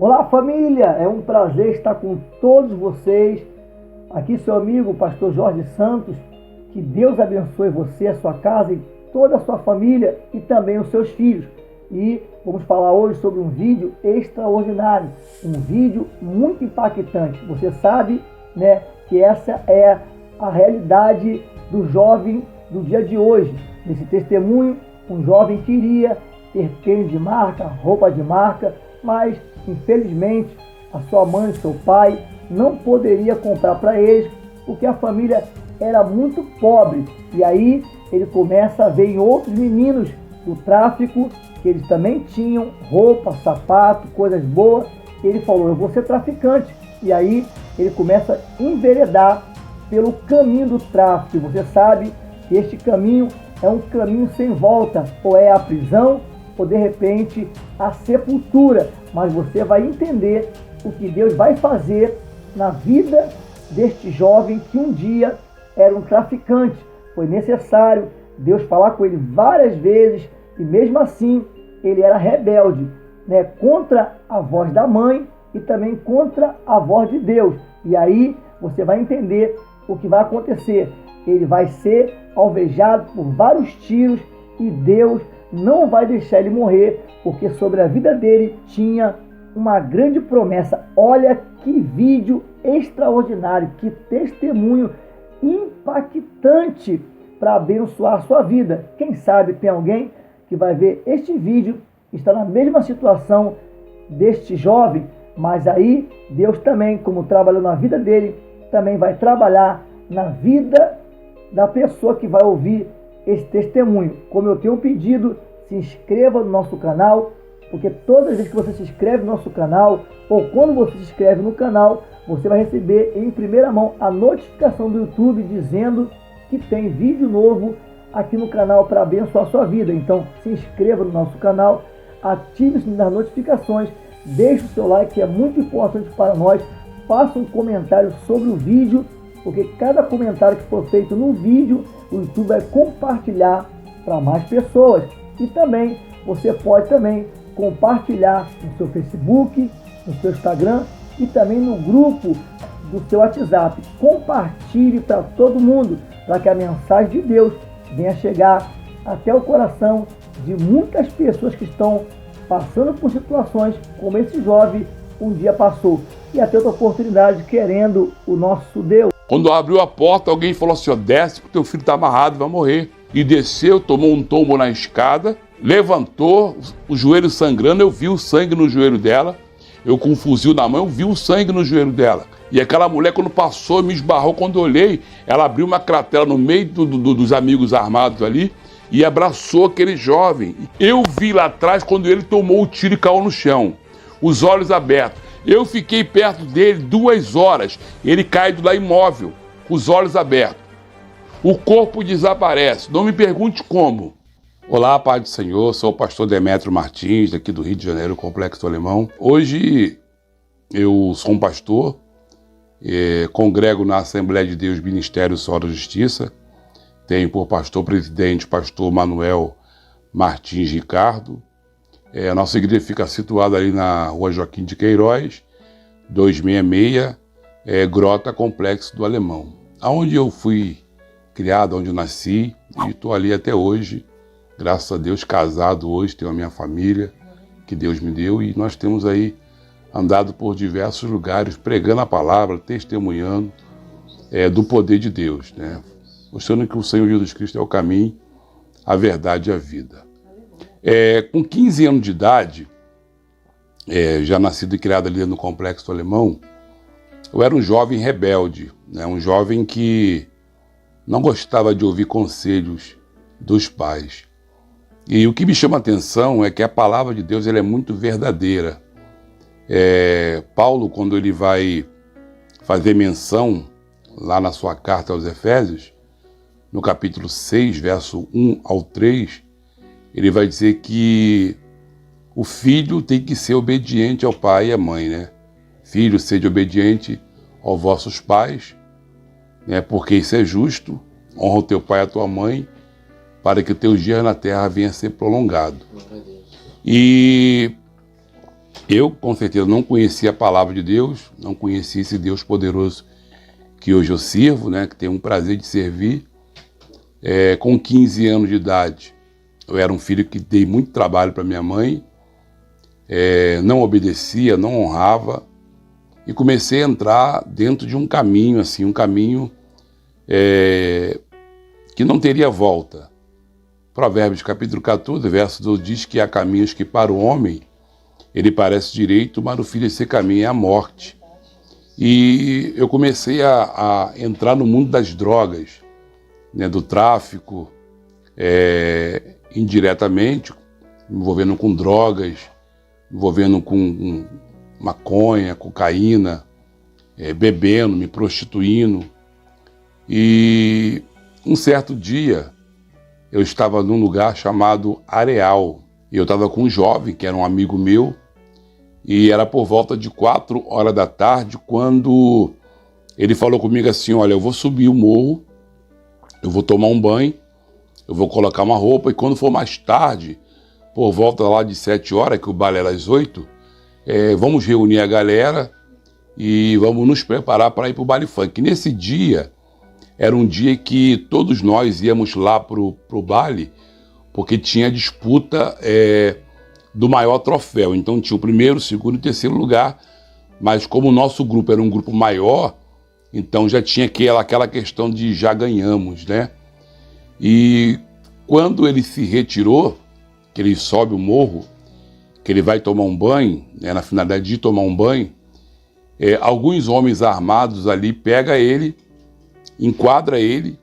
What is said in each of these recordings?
Olá, família! É um prazer estar com todos vocês. Aqui seu amigo, pastor Jorge Santos. Que Deus abençoe você, a sua casa e toda a sua família e também os seus filhos. E vamos falar hoje sobre um vídeo extraordinário, um vídeo muito impactante. Você sabe, né, que essa é a realidade do jovem do dia de hoje. Nesse testemunho, um jovem queria ter tênis de marca, roupa de marca, mas infelizmente a sua mãe e seu pai não poderia comprar para eles porque a família era muito pobre. E aí ele começa a ver em outros meninos do tráfico que eles também tinham roupa, sapato, coisas boas. Ele falou: eu vou ser traficante. E aí ele começa a enveredar pelo caminho do tráfico. E você sabe que este caminho é um caminho sem volta, ou é a prisão ou de repente a sepultura. Mas você vai entender o que Deus vai fazer na vida deste jovem que um dia era um traficante. Foi necessário Deus falar com ele várias vezes e mesmo assim ele era rebelde, né, contra a voz da mãe e também contra a voz de Deus. E aí você vai entender o que vai acontecer. Ele vai ser alvejado por vários tiros e Deus não vai deixar ele morrer, porque sobre a vida dele tinha uma grande promessa. Olha que vídeo extraordinário, que testemunho impactante para abençoar a sua vida. Quem sabe tem alguém que vai ver este vídeo, está na mesma situação deste jovem, mas aí Deus também, como trabalhou na vida dele, também vai trabalhar na vida da pessoa que vai ouvir esse testemunho. Como eu tenho pedido, se inscreva no nosso canal, porque todas as vezes que você se inscreve no nosso canal, ou quando você se inscreve no canal, você vai receber em primeira mão a notificação do YouTube dizendo que tem vídeo novo aqui no canal para abençoar a sua vida. Então se inscreva no nosso canal, ative o sininho das notificações, deixe o seu like, que é muito importante para nós. Faça um comentário sobre o vídeo, porque cada comentário que for feito no vídeo, o YouTube vai compartilhar para mais pessoas. E também você pode também compartilhar no seu Facebook, no seu Instagram e também no grupo do seu WhatsApp. Compartilhe para todo mundo, para que a mensagem de Deus venha chegar até o coração de muitas pessoas que estão passando por situações como esse jovem um dia passou. E até outra oportunidade, querendo o nosso Deus. Quando abriu a porta, alguém falou assim: ó, desce porque teu filho está amarrado e vai morrer. E desceu, tomou um tombo na escada, levantou, o joelho sangrando, eu vi o sangue no joelho dela. Eu com um fuzil na mão, eu vi o sangue no joelho dela. E aquela mulher, quando passou, me esbarrou. Quando eu olhei, ela abriu uma cratera no meio dos amigos armados ali e abraçou aquele jovem. Eu vi lá atrás quando ele tomou o tiro e caiu no chão, os olhos abertos. Eu fiquei perto dele 2 horas. Ele cai lá imóvel, com os olhos abertos. O corpo desaparece. Não me pergunte como. Olá, Pai do Senhor. Sou o pastor Demétrio Martins, daqui do Rio de Janeiro, Complexo do Alemão. Hoje eu sou um pastor, congrego na Assembleia de Deus Ministério Sol da Justiça. Tenho por pastor presidente pastor Manuel Martins Ricardo. A nossa igreja fica situada ali na rua Joaquim de Queiroz, 266, Grota, Complexo do Alemão. Aonde eu fui criado, onde eu nasci, e estou ali até hoje, graças a Deus, casado hoje, tenho a minha família que Deus me deu, e nós temos aí andado por diversos lugares, pregando a palavra, testemunhando do poder de Deus, né? Mostrando que o Senhor Jesus Cristo é o caminho, a verdade e a vida. Com 15 anos de idade, já nascido e criado ali no Complexo do Alemão, eu era um jovem rebelde, né? Um jovem que não gostava de ouvir conselhos dos pais. E o que me chama a atenção é que a palavra de Deus ela é muito verdadeira. Paulo, quando ele vai fazer menção lá na sua carta aos Efésios, no capítulo 6, verso 1 ao 3, ele vai dizer que o filho tem que ser obediente ao pai e à mãe, né? Filho, sede obediente aos vossos pais, né? Porque isso é justo. Honra o teu pai e a tua mãe, para que os teus dias na terra venham a ser prolongados. E Eu, com certeza, não conhecia a palavra de Deus, não conhecia esse Deus poderoso que hoje eu sirvo, né, que tenho um prazer de servir. Com 15 anos de idade, eu era um filho que dei muito trabalho para minha mãe, não obedecia, não honrava, e comecei a entrar dentro de um caminho, assim, um caminho que não teria volta. Provérbios capítulo 14, verso 12, diz que há caminhos que para o homem ele parece direito, mas no fim desse caminho é a morte. E eu comecei a entrar no mundo das drogas, né, do tráfico, indiretamente, me envolvendo com drogas, me envolvendo com maconha, cocaína, bebendo, me prostituindo. E um certo dia, eu estava num lugar chamado Areal, e eu estava com um jovem, que era um amigo meu, e era por volta de 4 horas da tarde, quando ele falou comigo assim: olha, eu vou subir o morro, eu vou tomar um banho, eu vou colocar uma roupa, e quando for mais tarde, por volta lá de 7 horas, que o baile era às 8, vamos reunir a galera e vamos nos preparar para ir para o baile funk. Nesse dia, era um dia que todos nós íamos lá pro baile, porque tinha disputa do maior troféu. Então tinha o primeiro, segundo e terceiro lugar, mas como o nosso grupo era um grupo maior, então já tinha aquela questão de já ganhamos, né? E quando ele se retirou, que ele sobe o morro, que ele vai tomar um banho, né, na finalidade de tomar um banho, alguns homens armados ali pegam ele, enquadra ele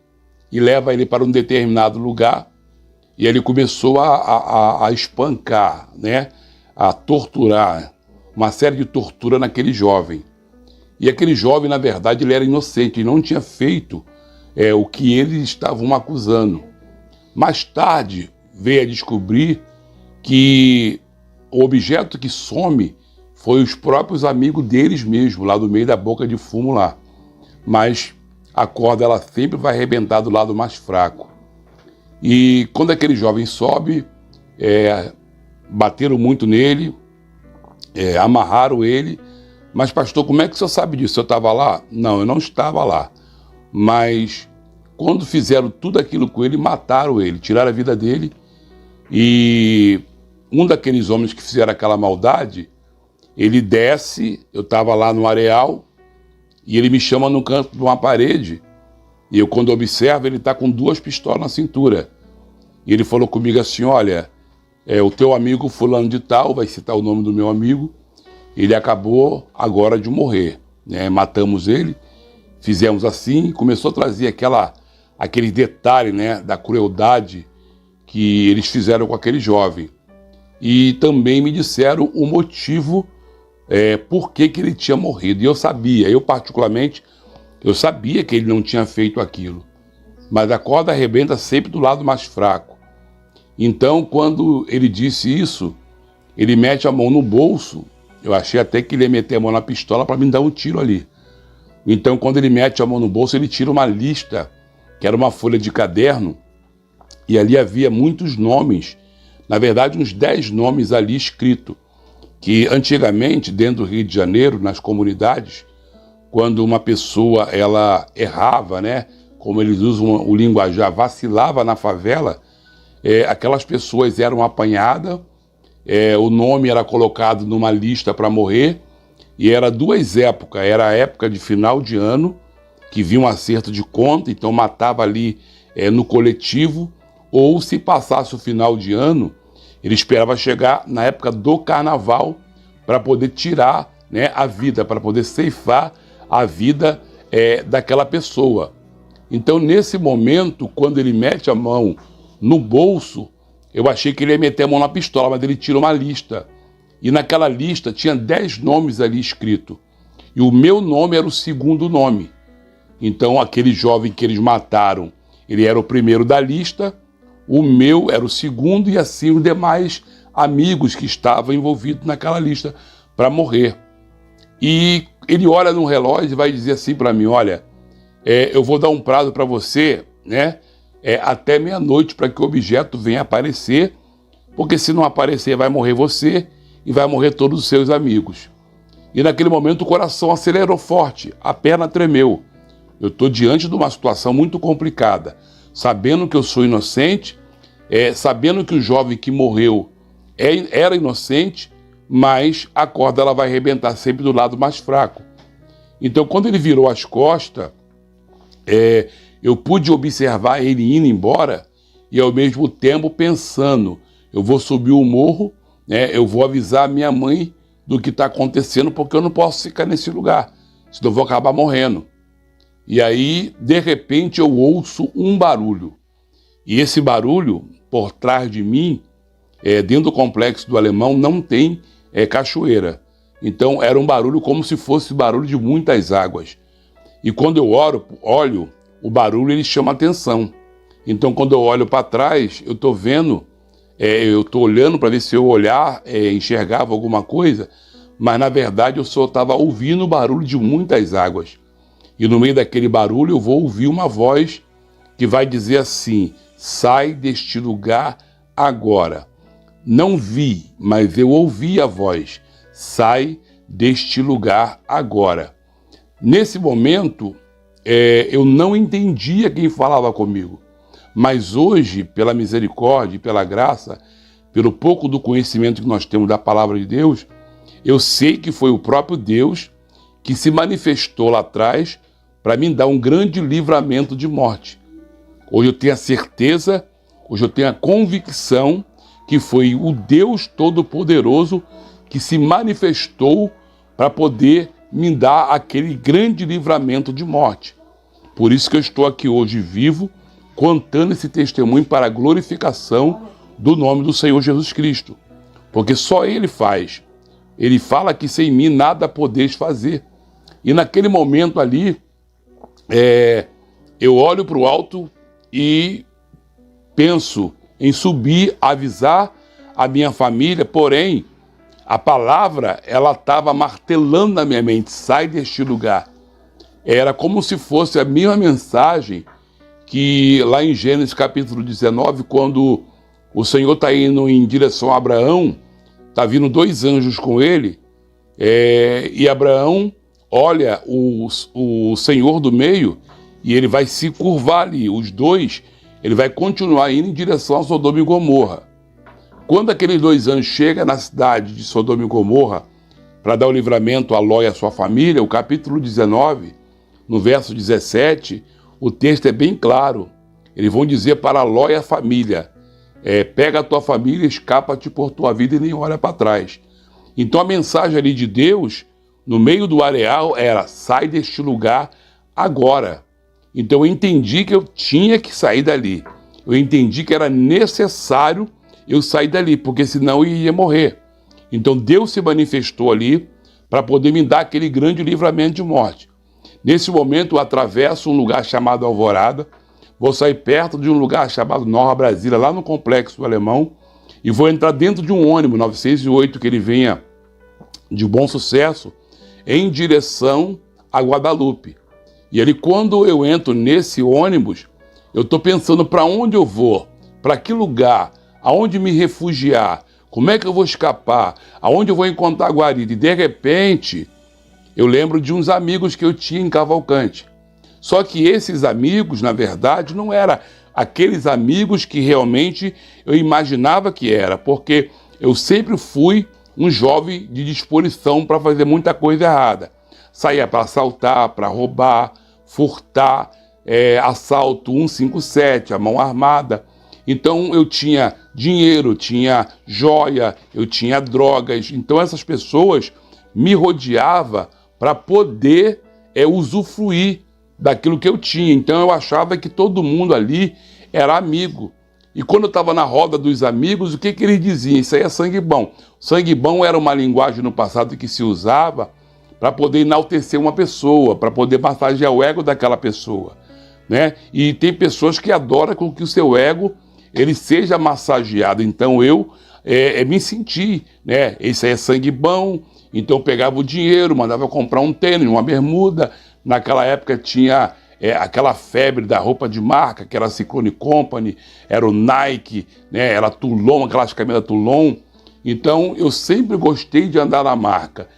e leva ele para um determinado lugar, e ele começou a espancar, né, a torturar, uma série de tortura naquele jovem. E aquele jovem, na verdade, ele era inocente, ele não tinha feito o que eles estavam acusando. Mais tarde, veio a descobrir que o objeto que some foi os próprios amigos deles mesmos, lá do meio da boca de fumo lá. Mas a corda, ela sempre vai arrebentar do lado mais fraco. E quando aquele jovem sobe, bateram muito nele, amarraram ele. Mas pastor, como é que o senhor sabe disso? Eu estava lá? Não, eu não estava lá. Mas quando fizeram tudo aquilo com ele, mataram ele, tiraram a vida dele. E um daqueles homens que fizeram aquela maldade, ele desce, eu estava lá no Areal, e ele me chama no canto de uma parede, e eu, quando observo, ele está com 2 pistolas na cintura. E ele falou comigo assim: olha, o teu amigo fulano de tal, vai citar o nome do meu amigo, ele acabou agora de morrer, né? Matamos ele, fizemos assim, começou a trazer aquele detalhe, né, da crueldade que eles fizeram com aquele jovem. E também me disseram o motivo por que ele tinha morrido. E eu sabia, particularmente, eu sabia que ele não tinha feito aquilo. Mas a corda arrebenta sempre do lado mais fraco. Então, quando ele disse isso, ele mete a mão no bolso. Eu achei até que ele ia meter a mão na pistola para me dar um tiro ali. Então, quando ele mete a mão no bolso, ele tira uma lista, que era uma folha de caderno, e ali havia muitos nomes, na verdade uns 10 nomes ali escritos, que antigamente, dentro do Rio de Janeiro, nas comunidades, quando uma pessoa ela errava, né, como eles usam o linguajar, vacilava na favela, aquelas pessoas eram apanhadas, o nome era colocado numa lista para morrer, e era 2 épocas, era a época de final de ano, que vinha um acerto de conta, então matava ali no coletivo, ou se passasse o final de ano, ele esperava chegar na época do carnaval para poder tirar, né, a vida, para poder ceifar a vida daquela pessoa. Então, nesse momento, quando ele mete a mão no bolso, eu achei que ele ia meter a mão na pistola, mas ele tira uma lista. E naquela lista tinha 10 nomes ali escritos. E o meu nome era o segundo nome. Então, aquele jovem que eles mataram, ele era o primeiro da lista, o meu era o segundo, e assim os demais amigos que estavam envolvidos naquela lista para morrer. E ele olha no relógio e vai dizer assim para mim: olha, eu vou dar um prazo para você, né, até meia-noite, para que o objeto venha aparecer, porque se não aparecer vai morrer você e vai morrer todos os seus amigos. E naquele momento o coração acelerou forte, a perna tremeu. Eu estou diante de uma situação muito complicada, sabendo que eu sou inocente, sabendo que o jovem que morreu era inocente, mas a corda ela vai arrebentar sempre do lado mais fraco. Então, quando ele virou as costas, eu pude observar ele indo embora e, ao mesmo tempo, pensando, eu vou subir o morro, eu vou avisar a minha mãe do que está acontecendo, porque eu não posso ficar nesse lugar, senão eu vou acabar morrendo. E aí, de repente, eu ouço um barulho. E esse barulho, por trás de mim, dentro do complexo do Alemão, não tem cachoeira. Então, era um barulho como se fosse barulho de muitas águas. E quando eu olho, o barulho ele chama atenção. Então, quando eu olho para trás, eu estou vendo, eu estou olhando para ver se eu enxergava alguma coisa, mas na verdade eu só estava ouvindo o barulho de muitas águas. E no meio daquele barulho eu vou ouvir uma voz que vai dizer assim: sai deste lugar agora. Não vi, mas eu ouvi a voz: sai deste lugar agora. Nesse momento, eu não entendia quem falava comigo. Mas hoje, pela misericórdia e pela graça, pelo pouco do conhecimento que nós temos da palavra de Deus, eu sei que foi o próprio Deus que se manifestou lá atrás para me dar um grande livramento de morte. Hoje eu tenho a certeza, hoje eu tenho a convicção que foi o Deus Todo-Poderoso que se manifestou para poder me dar aquele grande livramento de morte. Por isso que eu estou aqui hoje vivo, contando esse testemunho para a glorificação do nome do Senhor Jesus Cristo. Porque só Ele faz. Ele fala que sem mim nada podeis fazer. E naquele momento ali, eu olho para o alto e penso em subir, avisar a minha família, porém, a palavra, ela estava martelando na minha mente: sai deste lugar. Era como se fosse a mesma mensagem que lá em Gênesis capítulo 19, quando o Senhor está indo em direção a Abraão, está vindo 2 anjos com ele, e Abraão olha o Senhor do meio e ele vai se curvar ali, os dois, ele vai continuar indo em direção a Sodoma e Gomorra. Quando aqueles 2 anjos chegam na cidade de Sodoma e Gomorra para dar o livramento a Ló e a sua família, o capítulo 19, no verso 17, o texto é bem claro. Eles vão dizer para Ló e a família: pega a tua família, escapa-te por tua vida e nem olha para trás. Então a mensagem ali de Deus, no meio do areal, era: sai deste lugar agora. Então eu entendi que eu tinha que sair dali. Eu entendi que era necessário eu sair dali, porque senão eu ia morrer. Então Deus se manifestou ali para poder me dar aquele grande livramento de morte. Nesse momento eu atravesso um lugar chamado Alvorada, vou sair perto de um lugar chamado Nova Brasília, lá no Complexo do Alemão, e vou entrar dentro de um ônibus 908 que ele venha de Bom Sucesso em direção a Guadalupe. E ali, quando eu entro nesse ônibus, eu estou pensando para onde eu vou, para que lugar, aonde me refugiar, como é que eu vou escapar, aonde eu vou encontrar guarida. E de repente, eu lembro de uns amigos que eu tinha em Cavalcante. Só que esses amigos, na verdade, não eram aqueles amigos que realmente eu imaginava que era, porque eu sempre fui um jovem de disposição para fazer muita coisa errada. Saía para assaltar, para roubar, furtar, assalto 157, a mão armada. Então eu tinha dinheiro, eu tinha joia, eu tinha drogas. Então essas pessoas me rodeavam para poder usufruir daquilo que eu tinha. Então eu achava que todo mundo ali era amigo. E quando eu estava na roda dos amigos, o que eles diziam? Isso aí é sangue bom. Sangue bom era uma linguagem no passado que se usava para poder enaltecer uma pessoa, para poder massagear o ego daquela pessoa, né? E tem pessoas que adoram com que o seu ego ele seja massageado. Então eu me senti, né? Esse aí é sangue bom. Então eu pegava o dinheiro, mandava comprar um tênis, uma bermuda. Naquela época tinha aquela febre da roupa de marca, que era a Ciclone Company, era o Nike, né? Era Toulon, aquelas camisas Toulon. Então, eu sempre gostei de andar na marca.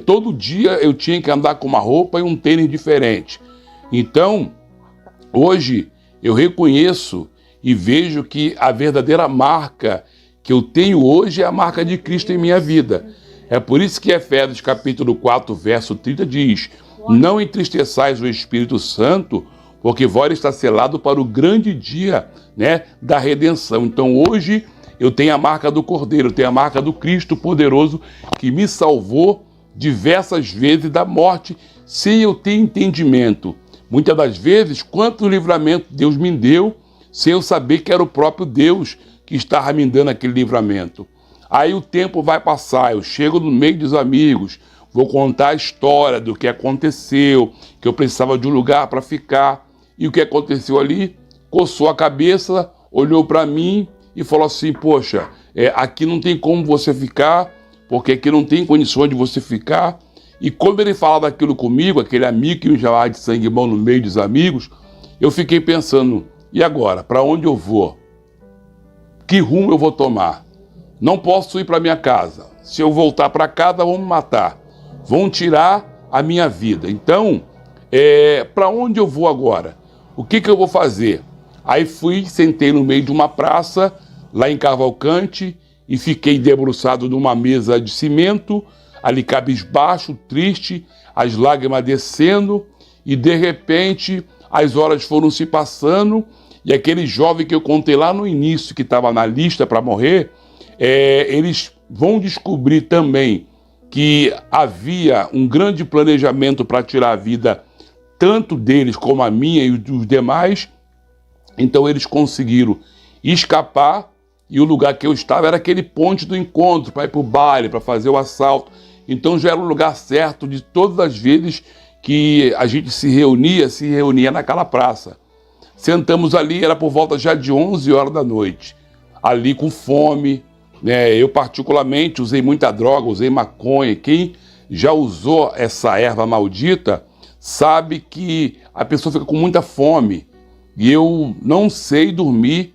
Todo dia eu tinha que andar com uma roupa e um tênis diferente. Então, hoje eu reconheço e vejo que a verdadeira marca que eu tenho hoje é a marca de Cristo em minha vida. É por isso que Efésios capítulo 4, verso 30 diz: não entristeçais o Espírito Santo, porque vós está selado para o grande dia, da redenção. Então hoje eu tenho a marca do Cordeiro, tenho a marca do Cristo poderoso que me salvou diversas vezes da morte sem eu ter entendimento. Muitas das vezes, quanto livramento Deus me deu sem eu saber que era o próprio Deus que estava me dando aquele livramento. Aí o tempo vai passar, eu chego no meio dos amigos, vou contar a história do que aconteceu, que eu precisava de um lugar para ficar. E o que aconteceu ali? Coçou a cabeça, olhou para mim e falou assim: poxa, aqui não tem como você ficar, porque aqui não tem condições de você ficar. E quando ele falava aquilo comigo, aquele amigo que me chamava de sangue bom no meio dos amigos, eu fiquei pensando: e agora? Para onde eu vou? Que rumo eu vou tomar? Não posso ir para minha casa. Se eu voltar para casa, vão me matar. Vão tirar a minha vida. Então, para onde eu vou agora? O que eu vou fazer? Aí sentei no meio de uma praça, lá em Cavalcante, e fiquei debruçado numa mesa de cimento, ali cabisbaixo, triste, as lágrimas descendo, e de repente as horas foram se passando, e aquele jovem que eu contei lá no início, que estava na lista para morrer, eles vão descobrir também que havia um grande planejamento para tirar a vida tanto deles como a minha e dos demais. Então eles conseguiram escapar, e o lugar que eu estava era aquele ponte do encontro para ir para o baile, para fazer o assalto. Então já era o lugar certo de todas as vezes que a gente se reunia naquela praça. Sentamos ali, era por volta já de 11 horas da noite, ali com fome, Eu particularmente usei muita droga, usei maconha. Quem já usou essa erva maldita sabe que a pessoa fica com muita fome. E eu não sei dormir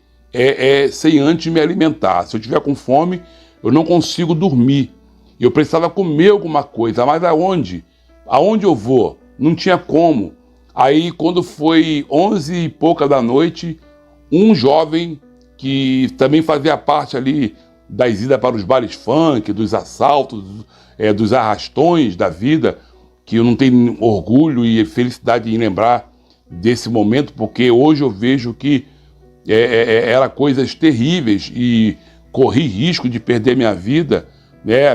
sem antes me alimentar. Se eu estiver com fome, eu não consigo dormir. Eu precisava comer alguma coisa, mas aonde? Aonde eu vou? Não tinha como. Aí, quando foi 11 e pouca da noite, um jovem que também fazia parte ali das idas para os bares funk, dos assaltos, dos arrastões da vida, que eu não tenho orgulho e felicidade em lembrar desse momento, porque hoje eu vejo que eram coisas terríveis e corri risco de perder minha vida.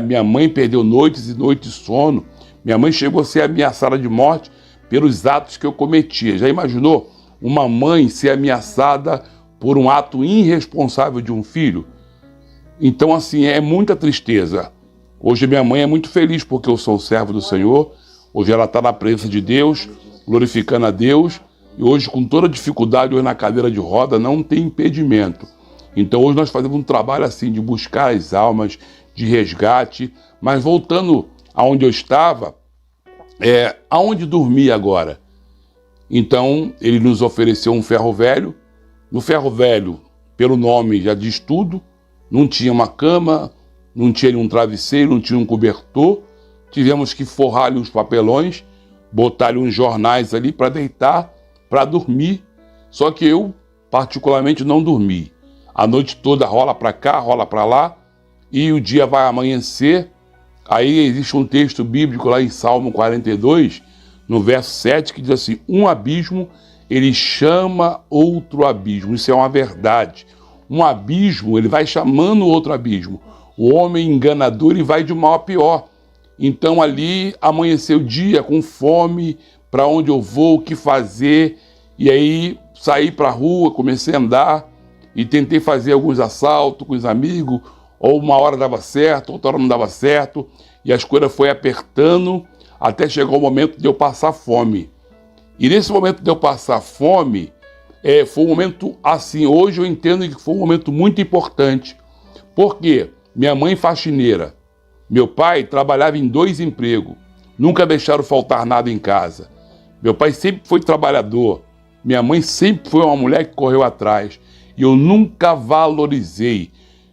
Minha mãe perdeu noites e noites de sono. Minha mãe chegou a ser ameaçada de morte pelos atos que eu cometia. Já imaginou uma mãe ser ameaçada por um ato irresponsável de um filho? Então, assim, é muita tristeza. Hoje minha mãe é muito feliz porque eu sou servo do Senhor. Hoje ela está na presença de Deus, glorificando a Deus. E hoje, com toda dificuldade, hoje na cadeira de roda, não tem impedimento. Então, hoje nós fazemos um trabalho assim de buscar as almas, de resgate. Mas voltando aonde eu estava, aonde dormir agora? Então, ele nos ofereceu um ferro velho. No ferro velho, pelo nome já diz tudo, não tinha uma cama, não tinha um travesseiro, não tinha um cobertor. Tivemos que forrar-lhe uns papelões, botar-lhe uns jornais ali para deitar, para dormir. Só que eu, particularmente, não dormi. A noite toda rola para cá, rola para lá, e o dia vai amanhecer. Aí existe um texto bíblico lá em Salmo 42, no verso 7, que diz assim: um abismo, ele chama outro abismo. Isso é uma verdade. Um abismo, ele vai chamando outro abismo. O homem enganador, ele vai de mal a pior. Então ali amanheceu o dia, com fome, para onde eu vou, o que fazer. E aí saí para a rua, comecei a andar e tentei fazer alguns assaltos com os amigos. Ou uma hora dava certo, outra hora não dava certo. E as coisas foi apertando até chegar o momento de eu passar fome. E nesse momento de eu passar fome, foi um momento assim, hoje eu entendo que foi um momento muito importante. Por quê? Minha mãe faxineira, meu pai trabalhava em 2 empregos, nunca deixaram faltar nada em casa. Meu pai sempre foi trabalhador, minha mãe sempre foi uma mulher que correu atrás, e eu nunca valorizei.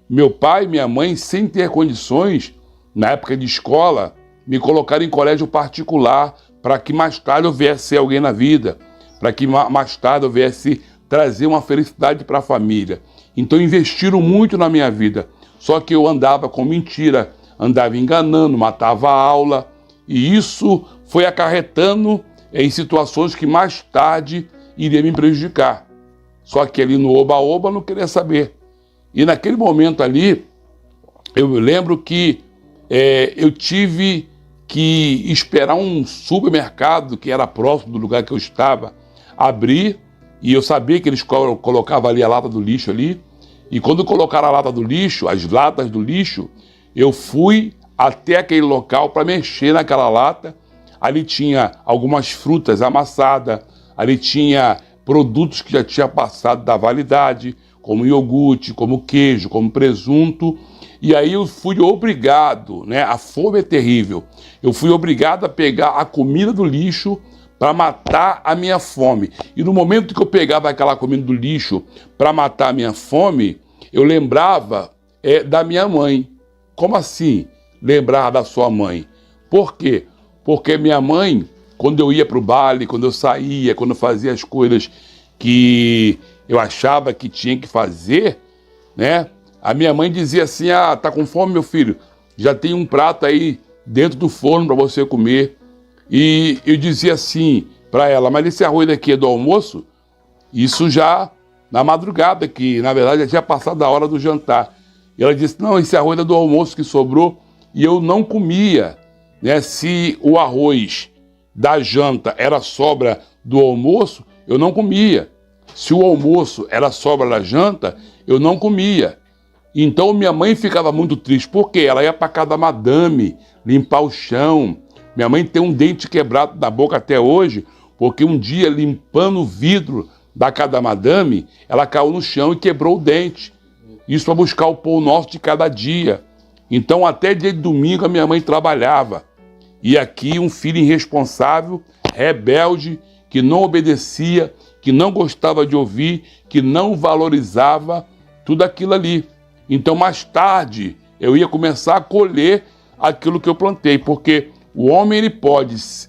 meu pai e minha mãe, sem ter condições, na época de escola, me colocaram em colégio particular para que mais tarde eu viesse ser alguém na vida, para que mais tarde eu viesse trazer uma felicidade para a família. Então investiram muito na minha vida, só que eu andava com mentira, andava enganando, matava a aula, e isso foi acarretando em situações que mais tarde iria me prejudicar. Só que ali no oba-oba não queria saber. E naquele momento ali, eu lembro que eu tive que esperar um supermercado que era próximo do lugar que eu estava abrir, e eu sabia que eles colocavam ali a lata do lixo ali, e quando colocaram a lata do lixo, as latas do lixo, eu fui até aquele local para mexer naquela lata. Ali tinha algumas frutas amassadas, ali tinha produtos que já tinha passado da validade, como iogurte, como queijo, como presunto. E aí eu fui obrigado, né? A fome é terrível. Eu fui obrigado a pegar a comida do lixo para matar a minha fome. E no momento que eu pegava aquela comida do lixo para matar a minha fome, eu lembrava da minha mãe. Como assim lembrar da sua mãe? Por quê? Porque minha mãe, quando eu ia para o baile, quando eu saía, quando eu fazia as coisas que eu achava que tinha que fazer, né? A minha mãe dizia assim: ah, tá com fome, meu filho? Já tem um prato aí dentro do forno para você comer. E eu dizia assim para ela: mas esse arroz daqui é do almoço? Isso já na madrugada, que na verdade já tinha passado da hora do jantar. E ela disse: não, esse arroz é do almoço que sobrou. E eu não comia, né? Se o arroz da janta era sobra do almoço, eu não comia. Se o almoço era sobra da janta, eu não comia. Então minha mãe ficava muito triste, porque ela ia para casa da madame limpar o chão. Minha mãe tem um dente quebrado na boca até hoje, porque um dia, limpando o vidro da casa da madame, ela caiu no chão e quebrou o dente. Isso para buscar o pão nosso de cada dia. Então até dia de domingo a minha mãe trabalhava. E aqui um filho irresponsável, rebelde, que não obedecia, que não gostava de ouvir, que não valorizava tudo aquilo ali. Então mais tarde eu ia começar a colher aquilo que eu plantei, porque o homem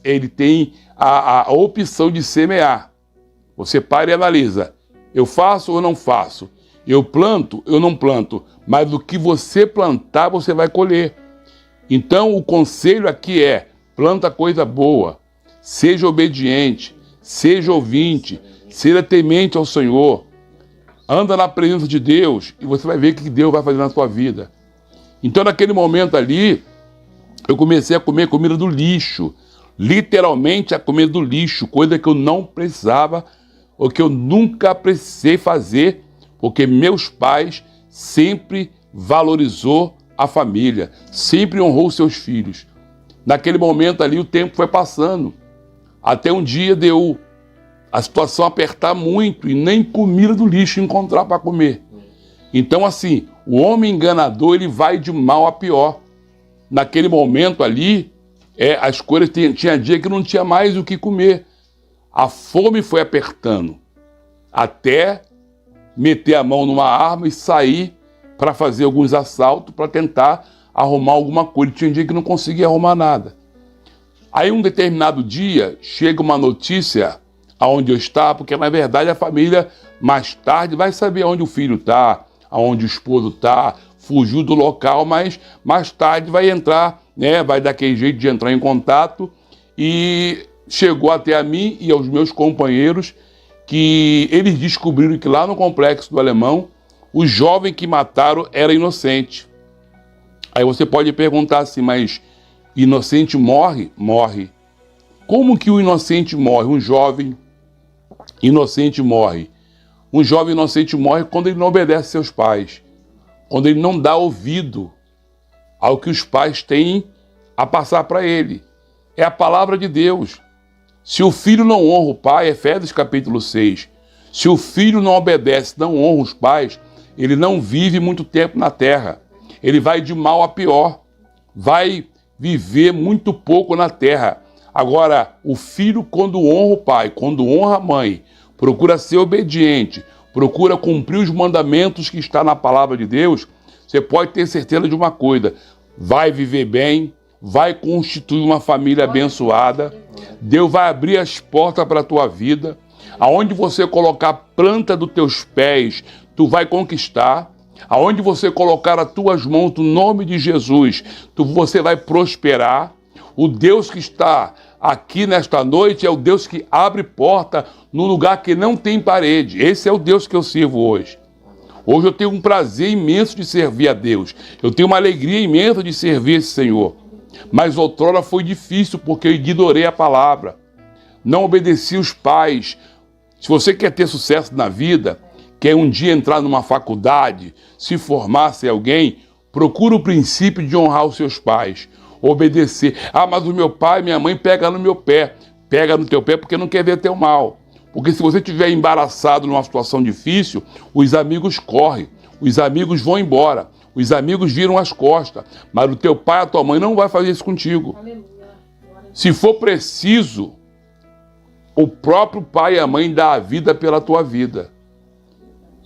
ele tem a opção de semear. Você para e analisa: eu faço ou não faço? Eu planto, eu não planto, mas o que você plantar, você vai colher. Então o conselho aqui é: planta coisa boa, seja obediente, seja ouvinte, seja temente ao Senhor, anda na presença de Deus e você vai ver o que Deus vai fazer na sua vida. Então naquele momento ali, eu comecei a comer comida do lixo, literalmente a comida do lixo, coisa que eu não precisava, ou que eu nunca precisei fazer, porque meus pais sempre valorizou a família, sempre honrou seus filhos. Naquele momento ali o tempo foi passando, até um dia deu a situação apertar muito e nem comida do lixo encontrar para comer. Então assim, o homem enganador, ele vai de mal a pior. Naquele momento ali, as coisas tinha dia que não tinha mais o que comer. A fome foi apertando, até meter a mão numa arma e sair para fazer alguns assaltos, para tentar arrumar alguma coisa. Tinha dia que não conseguia arrumar nada. Aí um determinado dia, chega uma notícia aonde eu estava, porque na verdade a família mais tarde vai saber onde o filho está, aonde o esposo está, fugiu do local, mas mais tarde vai entrar, né, vai dar aquele jeito de entrar em contato, e chegou até a mim e aos meus companheiros que eles descobriram que lá no Complexo do Alemão, o jovem que mataram era inocente. Aí você pode perguntar assim: mas inocente morre? Morre. Como que o inocente morre? Um jovem inocente morre. Um jovem inocente morre quando ele não obedece seus pais, quando ele não dá ouvido ao que os pais têm a passar para ele. É a palavra de Deus. Se o filho não honra o pai, Efésios capítulo 6, se o filho não obedece, não honra os pais, ele não vive muito tempo na terra. Ele vai de mal a pior, vai viver muito pouco na terra. Agora, o filho, quando honra o pai, quando honra a mãe, procura ser obediente, procura cumprir os mandamentos que está na palavra de Deus, você pode ter certeza de uma coisa: vai viver bem, vai constituir uma família abençoada, Deus vai abrir as portas para a tua vida. Aonde você colocar a planta dos teus pés, tu vai conquistar. Aonde você colocar as tuas mãos, no nome de Jesus, você vai prosperar. O Deus que está aqui nesta noite é o Deus que abre porta no lugar que não tem parede. Esse é o Deus que eu sirvo hoje. Hoje eu tenho um prazer imenso de servir a Deus. Eu tenho uma alegria imensa de servir esse Senhor. Mas outrora foi difícil porque eu ignorei a palavra. Não obedeci os pais. Se você quer ter sucesso na vida, quer um dia entrar numa faculdade, se formar, ser alguém, procura o princípio de honrar os seus pais. Obedecer. Ah, mas o meu pai e minha mãe pegam no meu pé. Pega no teu pé porque não quer ver teu mal. Porque se você estiver embaraçado numa situação difícil, os amigos correm, os amigos vão embora, os amigos viram as costas. Mas o teu pai e a tua mãe não vai fazer isso contigo. Se for preciso, o próprio pai e a mãe dá a vida pela tua vida.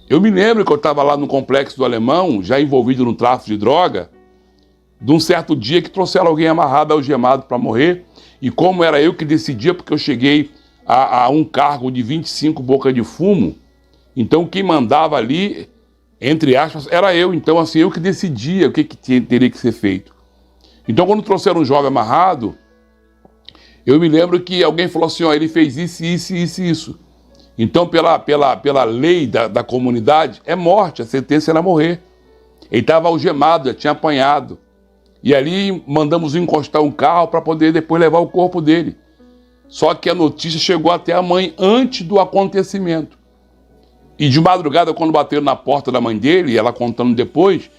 Eu me lembro que eu estava lá no Complexo do Alemão, já envolvido no tráfico de droga, de um certo dia que trouxeram alguém amarrado, algemado para morrer, e como era eu que decidia, porque eu cheguei a um cargo de 25 bocas de fumo, então quem mandava ali, entre aspas, era eu. Então assim, eu que decidia o que teria que ser feito. Então quando trouxeram um jovem amarrado, eu me lembro que alguém falou assim, ó, ele fez isso, isso, isso, isso. Então pela lei da comunidade, é morte, a sentença era morrer. Ele estava algemado, já tinha apanhado. E ali mandamos encostar um carro para poder depois levar o corpo dele. Só que a notícia chegou até a mãe antes do acontecimento. E de madrugada, quando bateram na porta da mãe dele, ela contando depois,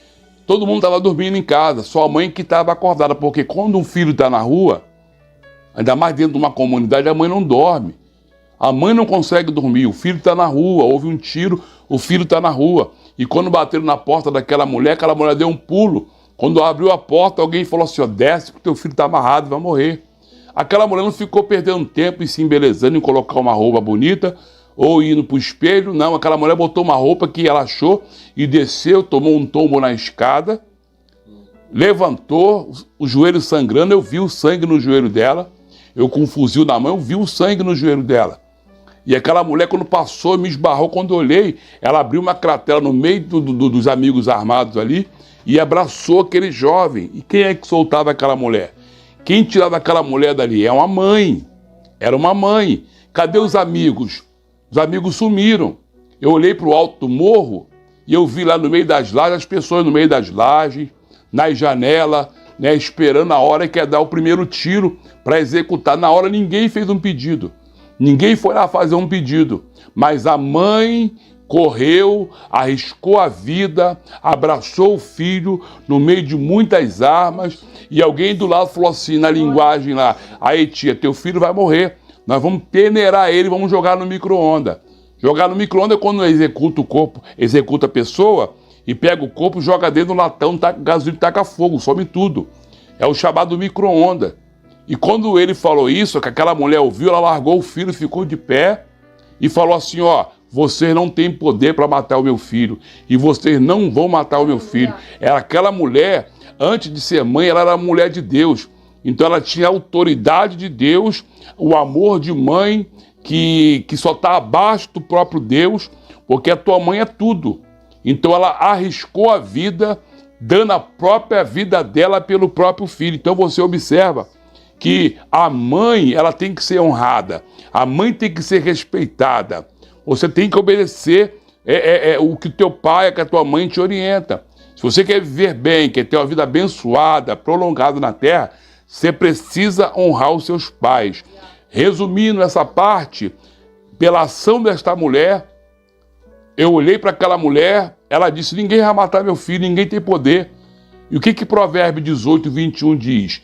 todo mundo estava dormindo em casa, só a mãe que estava acordada. Porque quando um filho está na rua, ainda mais dentro de uma comunidade, a mãe não dorme. A mãe não consegue dormir, o filho está na rua, houve um tiro, o filho está na rua. E quando bateram na porta daquela mulher, aquela mulher deu um pulo. Quando abriu a porta, alguém falou assim, ó, desce porque teu filho está amarrado, vai morrer. Aquela mulher não ficou perdendo tempo e se embelezando em colocar uma roupa bonita ou indo para o espelho, não. Aquela mulher botou uma roupa que ela achou e desceu, tomou um tombo na escada, levantou, o joelho sangrando, eu vi o sangue no joelho dela, eu com um fuzil na mão, eu vi o sangue no joelho dela. E aquela mulher, quando passou, me esbarrou. Quando eu olhei, ela abriu uma cratera no meio dos amigos armados ali e abraçou aquele jovem. E quem é que soltava aquela mulher? Quem tirava aquela mulher dali? É uma mãe. Era uma mãe. Cadê os amigos? Os amigos sumiram. Eu olhei para o alto do morro e eu vi lá no meio das lajes, as pessoas no meio das lajes, nas janelas, né, esperando a hora que ia dar o primeiro tiro para executar. Na hora ninguém fez um pedido. Ninguém foi lá fazer um pedido, mas a mãe correu, arriscou a vida, abraçou o filho no meio de muitas armas e alguém do lado falou assim, na linguagem lá, aí tia, teu filho vai morrer, nós vamos peneirar ele, vamos jogar no micro-ondas. Jogar no micro-ondas é quando executa o corpo, executa a pessoa e pega o corpo, joga dentro do latão, taca gasolina, taca fogo, some tudo. É o chamado micro-ondas. E quando ele falou isso, que aquela mulher ouviu, ela largou o filho, ficou de pé e falou assim, ó, vocês não têm poder para matar o meu filho e vocês não vão matar o meu filho. Era aquela mulher, antes de ser mãe, ela era mulher de Deus. Então ela tinha a autoridade de Deus, o amor de mãe que só está abaixo do próprio Deus, porque a tua mãe é tudo. Então ela arriscou a vida, dando a própria vida dela pelo próprio filho. Então você observa que a mãe, ela tem que ser honrada, a mãe tem que ser respeitada, você tem que obedecer o que teu pai, que a tua mãe te orienta. Se você quer viver bem, quer ter uma vida abençoada, prolongada na terra, você precisa honrar os seus pais. Resumindo essa parte, pela ação desta mulher, eu olhei para aquela mulher, ela disse, ninguém vai matar meu filho, ninguém tem poder. E o que Provérbio 18, 21 diz?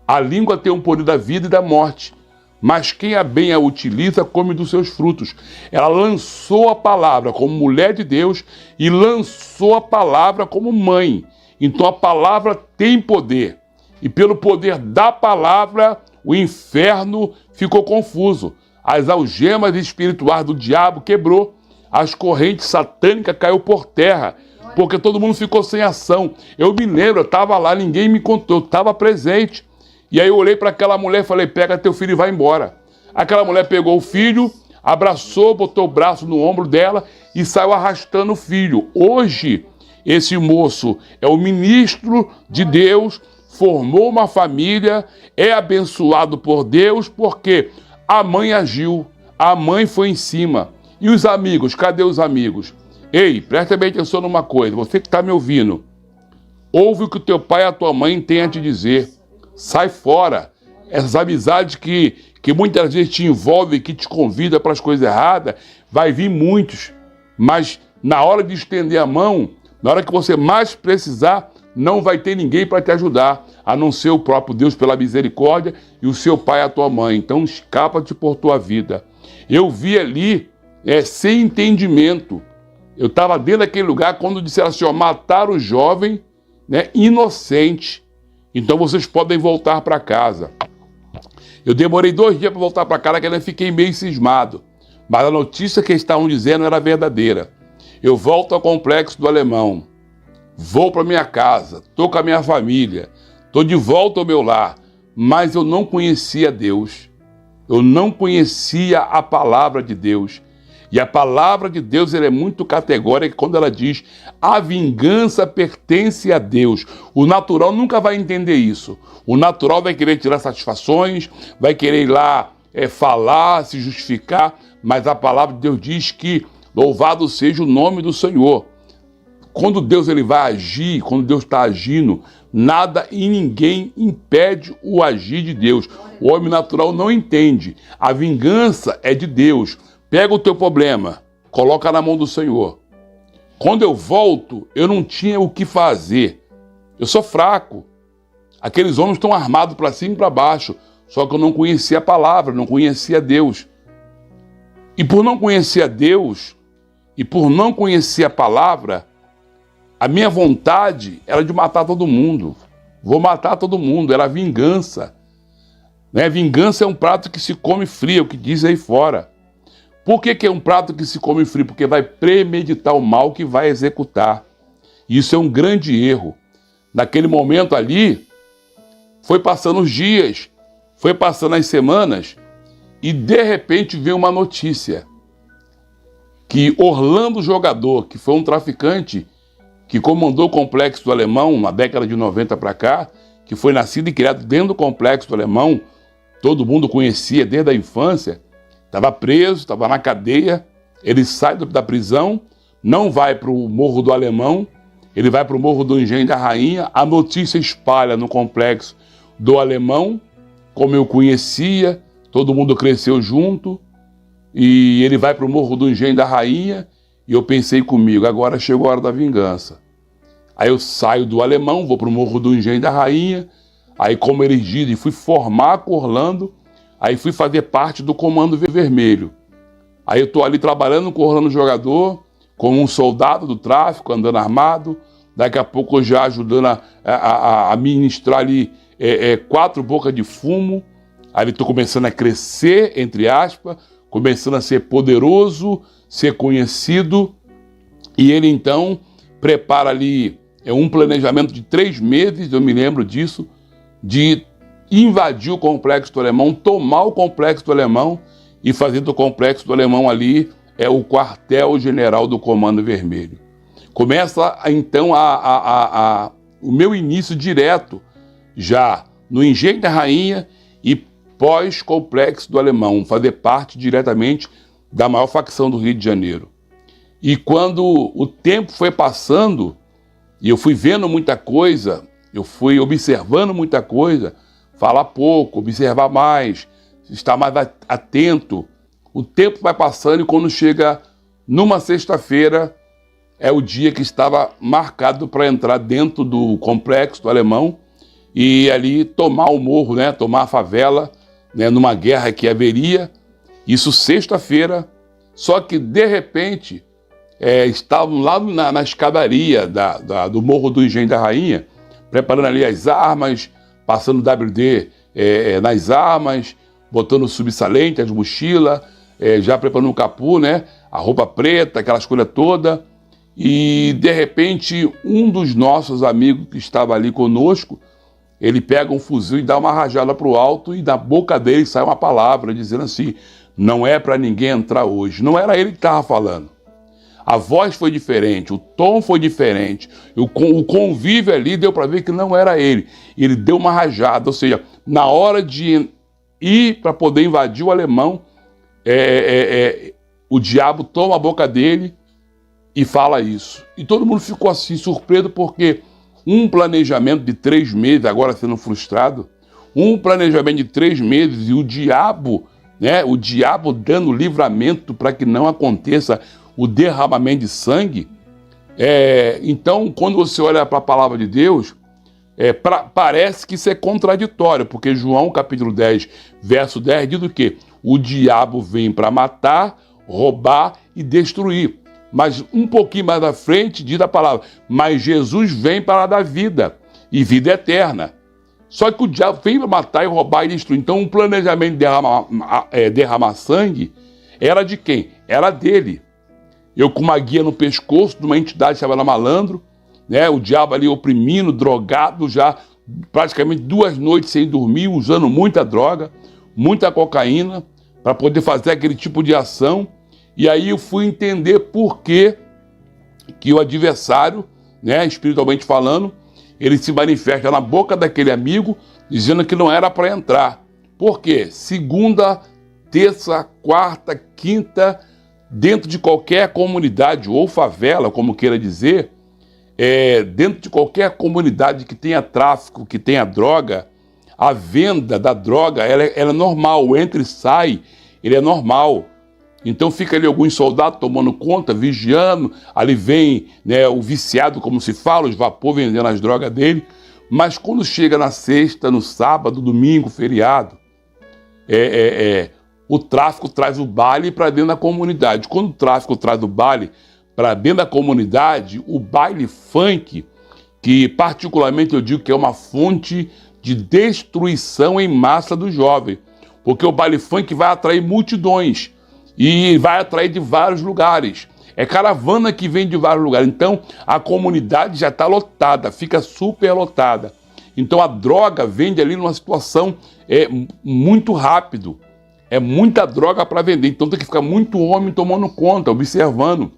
A língua tem o poder da vida e da morte, mas quem a bem a utiliza come dos seus frutos. Ela lançou a palavra como mulher de Deus e lançou a palavra como mãe. Então a palavra tem poder. E pelo poder da palavra, o inferno ficou confuso. As algemas espirituais do diabo quebrou. As correntes satânicas caiu por terra. porque todo mundo ficou sem ação. Eu me lembro, eu estava lá, ninguém me contou, eu estava presente. E aí eu olhei para aquela mulher e falei, pega teu filho e vai embora. Aquela mulher pegou o filho, abraçou, botou o braço no ombro dela e saiu arrastando o filho. Hoje, esse moço é o ministro de Deus, formou uma família, é abençoado por Deus, porque a mãe agiu, a mãe foi em cima. E os amigos, cadê os amigos? Ei, presta bem atenção numa coisa, você que está me ouvindo, ouve o que o teu pai e a tua mãe têm a te dizer. Sai fora. Essas amizades que muitas vezes te envolvem, que te convidam para as coisas erradas, vai vir muitos. Mas na hora de estender a mão, na hora que você mais precisar, não vai ter ninguém para te ajudar, a não ser o próprio Deus pela misericórdia e o seu pai e a tua mãe. Então escapa-te por tua vida. Eu vi ali, sem entendimento. Eu estava dentro daquele lugar quando disseram assim, ó, mataram o jovem, inocente. Então vocês podem voltar para casa. Eu demorei 2 dias para voltar para casa, que ainda fiquei meio cismado. Mas a notícia que eles estavam dizendo era verdadeira. Eu volto ao Complexo do Alemão. Vou para minha casa. Estou com a minha família. Estou de volta ao meu lar. Mas eu não conhecia Deus. Eu não conhecia a palavra de Deus. E a palavra de Deus ela é muito categórica quando ela diz a vingança pertence a Deus. O natural nunca vai entender isso. O natural vai querer tirar satisfações, vai querer ir lá falar, se justificar, mas a palavra de Deus diz que louvado seja o nome do Senhor. Quando Deus ele vai agir, quando Deus está agindo, nada e ninguém impede o agir de Deus. O homem natural não entende. A vingança é de Deus. Pega o teu problema, coloca na mão do Senhor. Quando eu volto, eu não tinha o que fazer. Eu sou fraco. Aqueles homens estão armados para cima e para baixo. Só que eu não conhecia a palavra, não conhecia Deus. E por não conhecer a Deus, e por não conhecer a palavra, a minha vontade era de matar todo mundo. Vou matar todo mundo, era vingança. Vingança é um prato que se come frio, o que diz aí fora. Por que é um prato que se come frio? Porque vai premeditar o mal que vai executar. Isso é um grande erro. Naquele momento ali, foi passando os dias, foi passando as semanas, e de repente veio uma notícia que Orlando Jogador, que foi um traficante que comandou o Complexo do Alemão na década de 90 para cá, que foi nascido e criado dentro do Complexo do Alemão, todo mundo conhecia desde a infância, estava preso, estava na cadeia, ele sai da prisão, não vai para o Morro do Alemão, ele vai para o Morro do Engenho da Rainha, a notícia espalha no Complexo do Alemão, como eu conhecia, todo mundo cresceu junto, e ele vai para o Morro do Engenho da Rainha, e eu pensei comigo, agora chegou a hora da vingança. Aí eu saio do Alemão, vou para o Morro do Engenho da Rainha, aí como eles dizem, fui formar com Orlando, aí fui fazer parte do Comando Vermelho. Aí eu estou ali trabalhando com o Orlando Jogador, como um soldado do tráfico, andando armado. Daqui a pouco eu já ajudando a ministrar ali 4 bocas de fumo. Aí estou começando a crescer, entre aspas, começando a ser poderoso, ser conhecido. E ele então prepara ali um planejamento de 3 meses, eu me lembro disso, de invadir o Complexo do Alemão, tomar o Complexo do Alemão e fazer do Complexo do Alemão ali o quartel-general do Comando Vermelho. Começa então o meu início direto já no Engenho da Rainha e pós-Complexo do Alemão, fazer parte diretamente da maior facção do Rio de Janeiro. E quando o tempo foi passando e eu fui vendo muita coisa, eu fui observando muita coisa, falar pouco, observar mais, estar mais atento. O tempo vai passando e quando chega numa sexta-feira, é o dia que estava marcado para entrar dentro do Complexo do Alemão e ali tomar o morro, tomar a favela, numa guerra que haveria. Isso sexta-feira, só que de repente estavam lá na escadaria do Morro do Engenho da Rainha, preparando ali as armas, passando WD nas armas, botando subsalente, as mochilas, já preparando o capu, a roupa preta, aquelas coisas todas. e de repente um dos nossos amigos que estava ali conosco, ele pega um fuzil e dá uma rajada para o alto e da boca dele sai uma palavra dizendo assim: não é para ninguém entrar hoje. Não era ele que estava falando. A voz foi diferente, o tom foi diferente, o convívio ali deu para ver que não era ele. Ele deu uma rajada, ou seja, na hora de ir para poder invadir o alemão, o diabo toma a boca dele e fala isso. E todo mundo ficou assim, surpreso, porque um planejamento de 3 meses, agora sendo frustrado, um planejamento de 3 meses e o diabo dando livramento para que não aconteça o derramamento de sangue. Então, quando você olha para a palavra de Deus, parece que isso é contraditório, porque João capítulo 10, verso 10 diz o quê? O diabo vem para matar, roubar e destruir. Mas um pouquinho mais à frente diz a palavra: mas Jesus vem para dar vida e vida eterna. Só que o diabo vem para matar e roubar e destruir. Então o planejamento de derramar sangue era de quem? Era dele. Eu com uma guia no pescoço de uma entidade chamada Malandro, né? O diabo ali oprimindo, drogado, já praticamente 2 noites sem dormir, usando muita droga, muita cocaína, para poder fazer aquele tipo de ação. E aí eu fui entender por que o adversário, né, espiritualmente falando, ele se manifesta na boca daquele amigo, dizendo que não era para entrar. Por quê? Segunda, terça, quarta, quinta, dentro de qualquer comunidade ou favela, como queira dizer, dentro de qualquer comunidade que tenha tráfico, que tenha droga, a venda da droga ela é normal, o entra e sai, ele é normal. Então fica ali alguns soldados tomando conta, vigiando, ali vem, né, o viciado, como se fala, os vapor vendendo as drogas dele, mas quando chega na sexta, no sábado, domingo, feriado, o tráfico traz o baile para dentro da comunidade. Quando o tráfico traz o baile para dentro da comunidade, o baile funk, que particularmente eu digo que é uma fonte de destruição em massa do jovem, porque o baile funk vai atrair multidões, e vai atrair de vários lugares. É caravana que vem de vários lugares. Então, a comunidade já está lotada, fica super lotada. Então, a droga vende ali numa situação muito rápido. É muita droga para vender. Então, tem que ficar muito homem tomando conta, observando.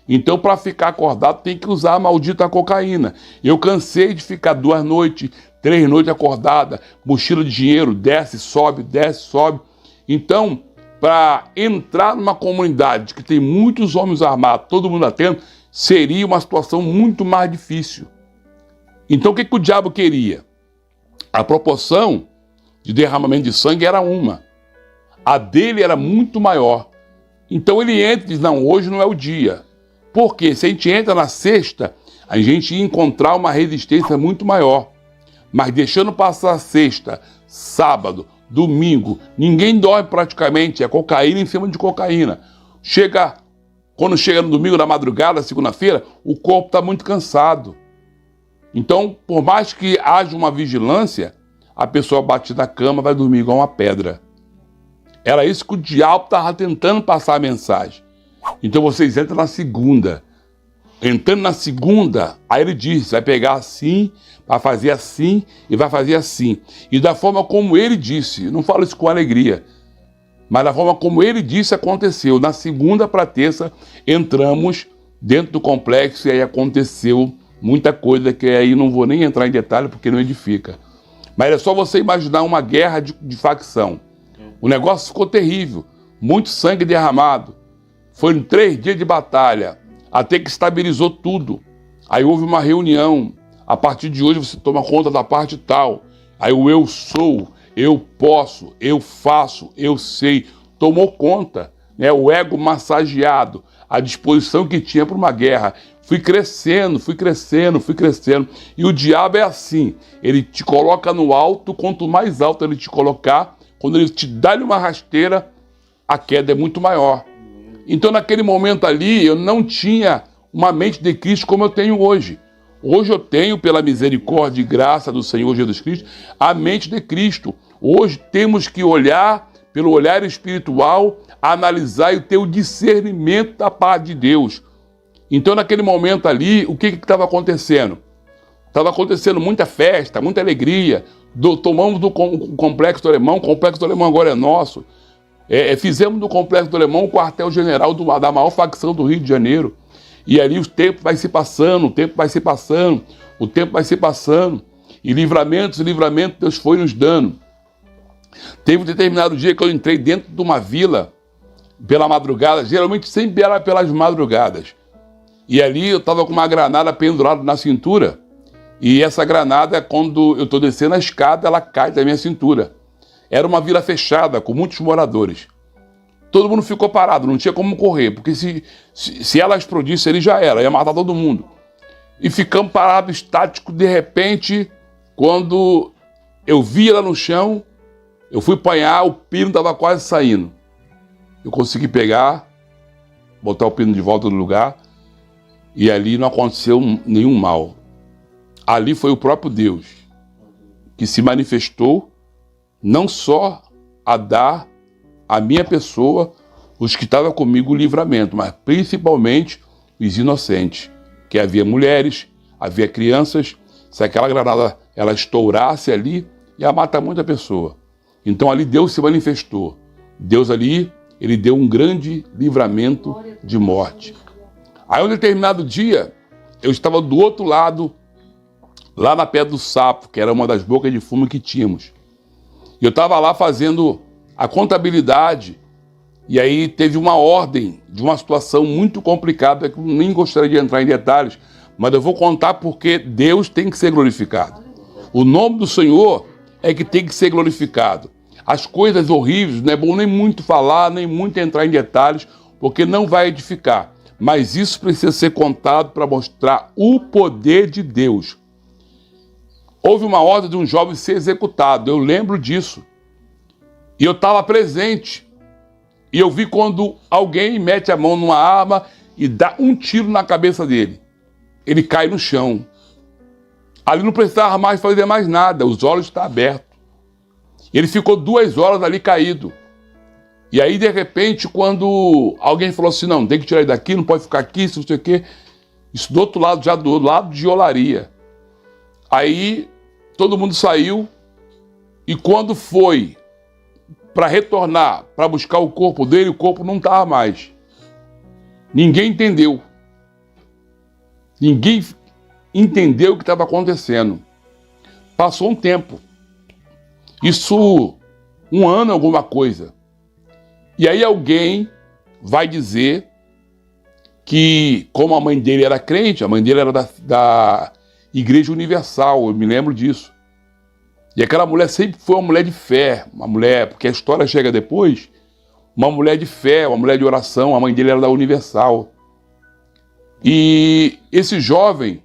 Então, para ficar acordado, tem que usar a maldita cocaína. Eu cansei de ficar 2 noites, 3 noites acordada, mochila de dinheiro, desce, sobe. Então, para entrar numa comunidade que tem muitos homens armados, todo mundo atento, seria uma situação muito mais difícil. Então o que o diabo queria? A proporção de derramamento de sangue era uma. A dele era muito maior. Então ele entra e diz: não, hoje não é o dia. Porque se a gente entra na sexta, a gente ia encontrar uma resistência muito maior. Mas deixando passar sexta, sábado, domingo, ninguém dorme praticamente, é cocaína em cima de cocaína. Quando chega no domingo, na madrugada, segunda-feira, o corpo está muito cansado. Então, por mais que haja uma vigilância, a pessoa bate na cama, vai dormir igual uma pedra. Era isso que o diabo estava tentando passar a mensagem. Então vocês entram na segunda. Entrando na segunda, aí ele diz: vai pegar assim, vai fazer assim e vai fazer assim. E da forma como ele disse, não falo isso com alegria, mas da forma como ele disse, aconteceu. Na segunda para terça, entramos dentro do complexo e aí aconteceu muita coisa que aí não vou nem entrar em detalhe porque não edifica. Mas é só você imaginar uma guerra de facção. O negócio ficou terrível, muito sangue derramado. Foram 3 dias de batalha, até que estabilizou tudo. Aí houve uma reunião. A partir de hoje você toma conta da parte tal. Aí o eu sou, eu posso, eu faço, eu sei. Tomou conta, né? O ego massageado, a disposição que tinha para uma guerra. Fui crescendo. E o diabo é assim, ele te coloca no alto, quanto mais alto ele te colocar, quando ele te dá uma rasteira, a queda é muito maior. Então naquele momento ali, eu não tinha uma mente de Cristo como eu tenho hoje. Hoje eu tenho, pela misericórdia e graça do Senhor Jesus Cristo, a mente de Cristo. Hoje temos que olhar, pelo olhar espiritual, analisar e ter o discernimento da parte de Deus. Então, naquele momento ali, o que estava acontecendo? Estava acontecendo muita festa, muita alegria. Tomamos do Complexo do Alemão, o Complexo do Alemão agora é nosso. Fizemos do Complexo do Alemão o quartel-general da maior facção do Rio de Janeiro. E ali o tempo vai se passando, o tempo vai se passando, o tempo vai se passando. E livramentos, Deus foi nos dando. Teve um determinado dia que eu entrei dentro de uma vila, pela madrugada, geralmente sempre era pelas madrugadas. E ali eu estava com uma granada pendurada na cintura, e essa granada, quando eu estou descendo a escada, ela cai da minha cintura. Era uma vila fechada, com muitos moradores. Todo mundo ficou parado, não tinha como correr, porque se ela explodisse, ele já era, ia matar todo mundo. E ficamos parados, estáticos, de repente, quando eu vi ela no chão, eu fui apanhar, o pino estava quase saindo. Eu consegui pegar, botar o pino de volta no lugar, e ali não aconteceu nenhum mal. Ali foi o próprio Deus que se manifestou, não só a dar à minha pessoa, os que estavam comigo, o livramento, mas principalmente os inocentes, que havia mulheres, havia crianças. Se aquela granada ela estourasse ali, ia matar muita pessoa. Então ali Deus se manifestou. Deus ali, ele deu um grande livramento de morte. Aí um determinado dia, eu estava do outro lado, lá na Pedra do Sapo, que era uma das bocas de fumo que tínhamos. E eu estava lá fazendo a contabilidade, e aí teve uma ordem de uma situação muito complicada, que eu nem gostaria de entrar em detalhes, mas eu vou contar porque Deus tem que ser glorificado. O nome do Senhor é que tem que ser glorificado. As coisas horríveis, não é bom nem muito falar, nem muito entrar em detalhes, porque não vai edificar. Mas isso precisa ser contado para mostrar o poder de Deus. Houve uma ordem de um jovem ser executado, eu lembro disso. E eu estava presente. E eu vi quando alguém mete a mão numa arma e dá um tiro na cabeça dele. Ele cai no chão. Ali não precisava mais fazer mais nada, os olhos estão abertos. Ele ficou 2 horas ali caído. E aí, de repente, quando alguém falou assim, não, tem que tirar ele daqui, não pode ficar aqui, não sei o quê. Isso do outro lado, já do lado de Olaria. Aí, todo mundo saiu. E quando foi para retornar, para buscar o corpo dele, o corpo não estava mais. Ninguém entendeu. Ninguém entendeu o que estava acontecendo. Passou um tempo. Isso, 1 ano, alguma coisa. E aí alguém vai dizer que, como a mãe dele era crente, a mãe dele era da Igreja Universal, eu me lembro disso. E aquela mulher sempre foi uma mulher de fé, uma mulher, porque a história chega depois, uma mulher de fé, uma mulher de oração, a mãe dele era da Universal. E esse jovem,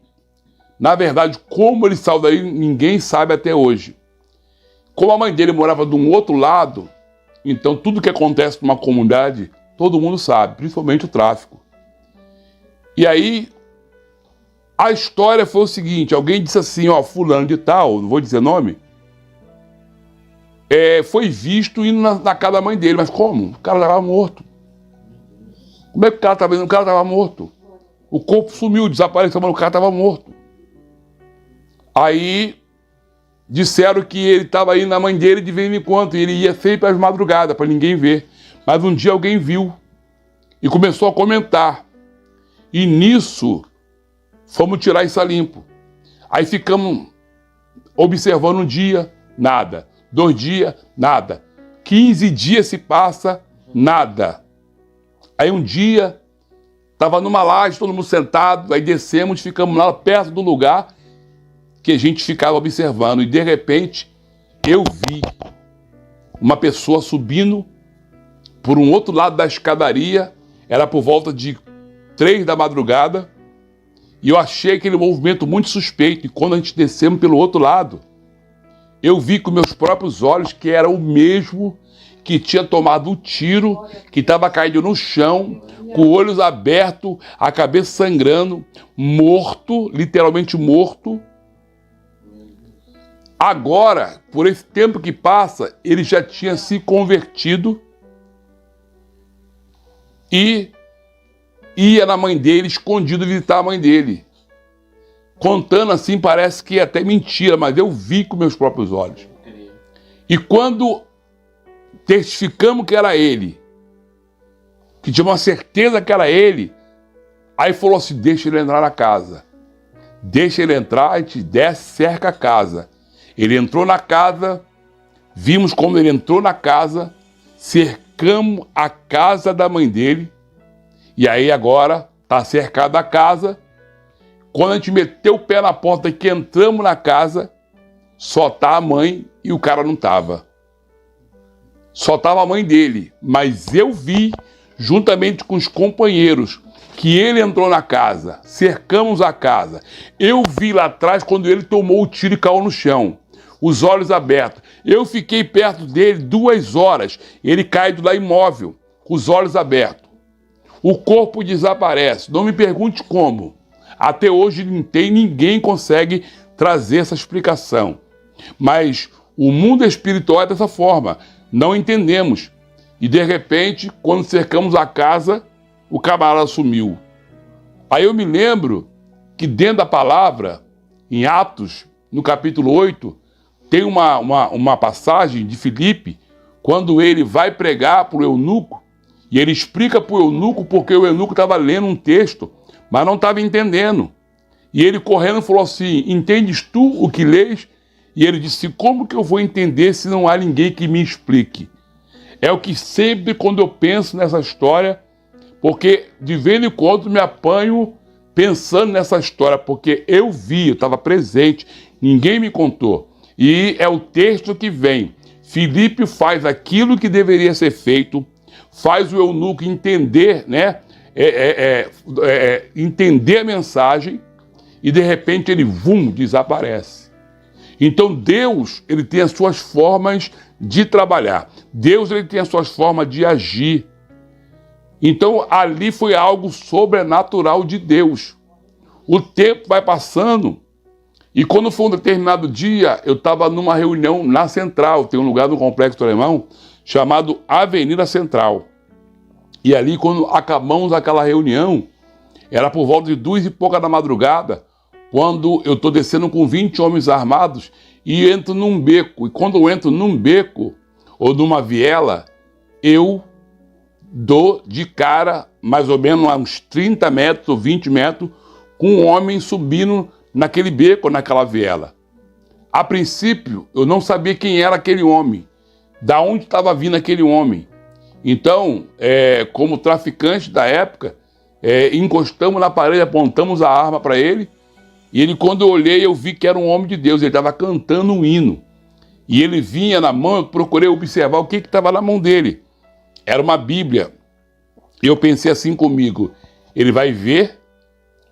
na verdade, como ele saiu daí, ninguém sabe até hoje. Como a mãe dele morava de um outro lado, então tudo que acontece numa comunidade, todo mundo sabe, principalmente o tráfico. E aí, a história foi o seguinte, alguém disse assim, ó, fulano de tal, não vou dizer nome, foi visto indo na casa da mãe dele, mas como? O cara estava morto. Como é que o cara estava indo? O cara estava morto. O corpo sumiu, desapareceu, mas o cara estava morto. Aí disseram que ele estava indo na mãe dele de vez em quando, e ele ia sempre às madrugadas, para ninguém ver. Mas um dia alguém viu e começou a comentar. E nisso, fomos tirar isso a limpo. Aí ficamos observando um dia, nada. 2 dias, nada. 15 dias se passa, nada. Aí um dia, estava numa laje, todo mundo sentado, aí descemos, ficamos lá perto do lugar que a gente ficava observando. E de repente, eu vi uma pessoa subindo por um outro lado da escadaria, era por volta de 3 da madrugada, e eu achei aquele movimento muito suspeito. E quando a gente descemos pelo outro lado, eu vi com meus próprios olhos que era o mesmo que tinha tomado o tiro, que estava caído no chão, com olhos abertos, a cabeça sangrando, morto, literalmente morto. Agora, por esse tempo que passa, ele já tinha se convertido e ia na mãe dele, escondido, visitar a mãe dele. Contando assim, parece que é até mentira, mas eu vi com meus próprios olhos. E quando testificamos que era ele, que tinha uma certeza que era ele, aí falou assim, deixa ele entrar na casa. Deixa ele entrar, a gente desce, cerca a casa. Ele entrou na casa, vimos como ele entrou na casa, cercamos a casa da mãe dele, e aí agora está cercada a casa. Quando a gente meteu o pé na porta que entramos na casa, só tá a mãe e o cara não tava. Só tava a mãe dele, mas eu vi, juntamente com os companheiros, que ele entrou na casa, cercamos a casa. Eu vi lá atrás quando ele tomou o tiro e caiu no chão, os olhos abertos. Eu fiquei perto dele 2 horas, ele cai do lá imóvel, com os olhos abertos. O corpo desaparece, não me pergunte como. Até hoje ninguém consegue trazer essa explicação. Mas o mundo espiritual é dessa forma, não entendemos. E de repente, quando cercamos a casa, o camarada sumiu. Aí eu me lembro que dentro da palavra, em Atos, no capítulo 8, tem uma passagem de Filipe, quando ele vai pregar para o eunuco, e ele explica para o eunuco porque o eunuco estava lendo um texto, mas não estava entendendo. E ele correndo falou assim, entendes tu o que lês? E ele disse, como que eu vou entender se não há ninguém que me explique? É o que sempre, quando eu penso nessa história, porque de vez em quando me apanho pensando nessa história, porque eu vi, eu estava presente, ninguém me contou. E é o texto que vem. Filipe faz aquilo que deveria ser feito, faz o eunuco entender, né? Entender a mensagem, e de repente ele, desaparece. Então Deus, ele tem as suas formas de trabalhar. Deus, ele tem as suas formas de agir. Então ali foi algo sobrenatural de Deus. O tempo vai passando, e quando foi um determinado dia, eu estava numa reunião na Central, tem um lugar no Complexo do Alemão, chamado Avenida Central. E ali, quando acabamos aquela reunião, era por volta de 2 e pouca da madrugada, quando eu estou descendo com 20 homens armados e entro num beco. E quando eu entro num beco ou numa viela, eu dou de cara, mais ou menos a uns 30 metros ou 20 metros, com um homem subindo naquele beco, naquela viela. A princípio, eu não sabia quem era aquele homem, da onde estava vindo aquele homem. Então, como traficante da época, encostamos na parede, apontamos a arma para ele, e ele, quando eu olhei, eu vi que era um homem de Deus, ele estava cantando um hino. E ele vinha na mão, eu procurei observar o que estava na mão dele. Era uma Bíblia. E eu pensei assim comigo, ele vai ver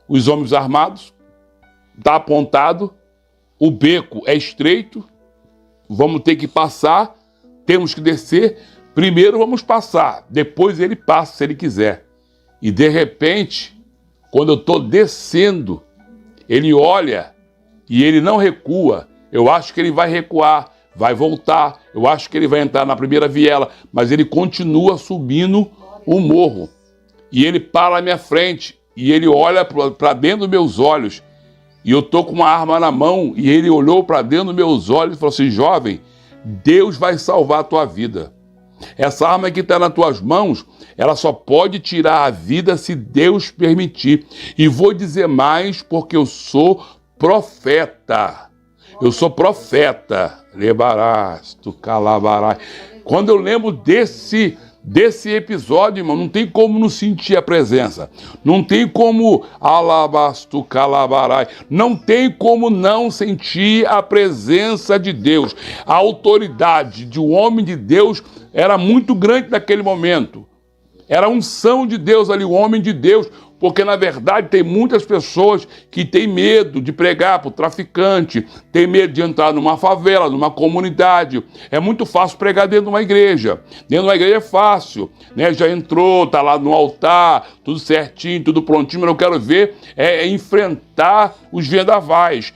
os homens armados, está apontado, o beco é estreito, vamos ter que passar, temos que descer, primeiro vamos passar, depois ele passa se ele quiser. E de repente, quando eu estou descendo, ele olha e ele não recua. Eu acho que ele vai recuar, vai voltar, eu acho que ele vai entrar na primeira viela, mas ele continua subindo o morro. E ele para na minha frente e ele olha para dentro dos meus olhos. E eu estou com uma arma na mão e ele olhou para dentro dos meus olhos e falou assim, jovem, Deus vai salvar a tua vida. Essa arma que está nas tuas mãos, ela só pode tirar a vida se Deus permitir. E vou dizer mais porque eu sou profeta. Eu sou profeta. Lebarás, tu calabarás. Quando eu lembro desse episódio, irmão, não tem como não sentir a presença. Não tem como alabastu calabarai. Não tem como não sentir a presença de Deus. A autoridade de um homem de Deus era muito grande naquele momento. Era a unção de Deus ali, o homem de Deus. Porque, na verdade, tem muitas pessoas que têm medo de pregar para o traficante, tem medo de entrar numa favela, numa comunidade. É muito fácil pregar dentro de uma igreja. Dentro de uma igreja é fácil, né? Já entrou, está lá no altar, tudo certinho, tudo prontinho, mas eu quero ver enfrentar os vendavais,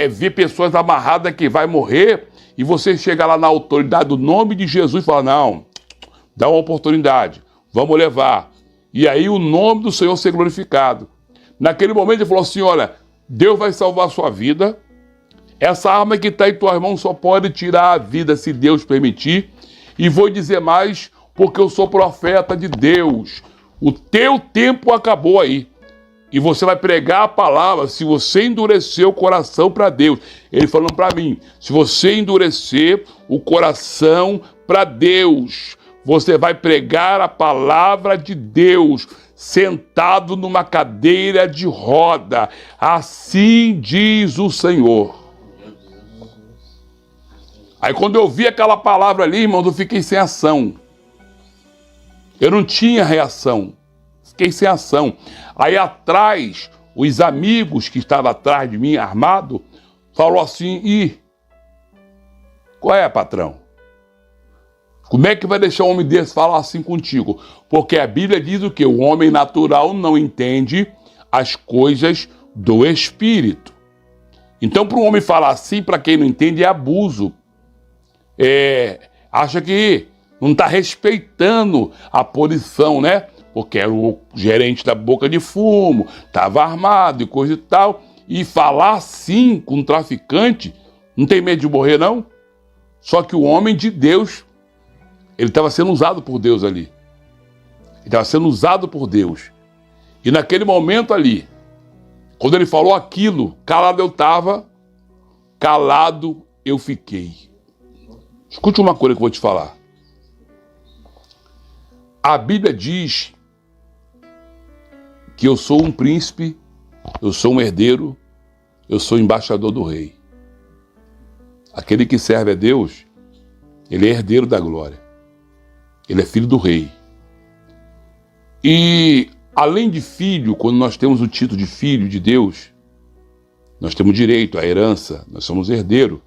ver pessoas amarradas que vai morrer, e você chega lá na autoridade do nome de Jesus e fala, não, dá uma oportunidade, vamos levar. E aí o nome do Senhor ser glorificado. Naquele momento ele falou assim, olha, Deus vai salvar a sua vida. Essa arma que está em tuas mãos só pode tirar a vida se Deus permitir. E vou dizer mais, porque eu sou profeta de Deus. O teu tempo acabou aí. E você vai pregar a palavra se você endurecer o coração para Deus. Ele falando para mim, se você endurecer o coração para Deus, você vai pregar a palavra de Deus, sentado numa cadeira de roda. Assim diz o Senhor. Aí quando eu vi aquela palavra ali, irmão, eu fiquei sem ação. Eu não tinha reação. Fiquei sem ação. Aí atrás, os amigos que estavam atrás de mim, armado, falou assim, qual é, patrão? Como é que vai deixar um homem desse falar assim contigo? Porque a Bíblia diz o quê? O homem natural não entende as coisas do Espírito. Então, para um homem falar assim, para quem não entende, é abuso. Acha que não está respeitando a posição, né? Porque era o gerente da boca de fumo, estava armado e coisa e tal. E falar assim com um traficante, não tem medo de morrer, não? Só que o homem de Deus, ele estava sendo usado por Deus ali. Ele estava sendo usado por Deus. E naquele momento ali, quando ele falou aquilo, calado eu estava, calado eu fiquei. Escute uma coisa que eu vou te falar. A Bíblia diz que eu sou um príncipe, eu sou um herdeiro, eu sou embaixador do rei. Aquele que serve a Deus, ele é herdeiro da glória. Ele é filho do rei. E além de filho, quando nós temos o título de filho de Deus, nós temos direito à herança, nós somos herdeiro.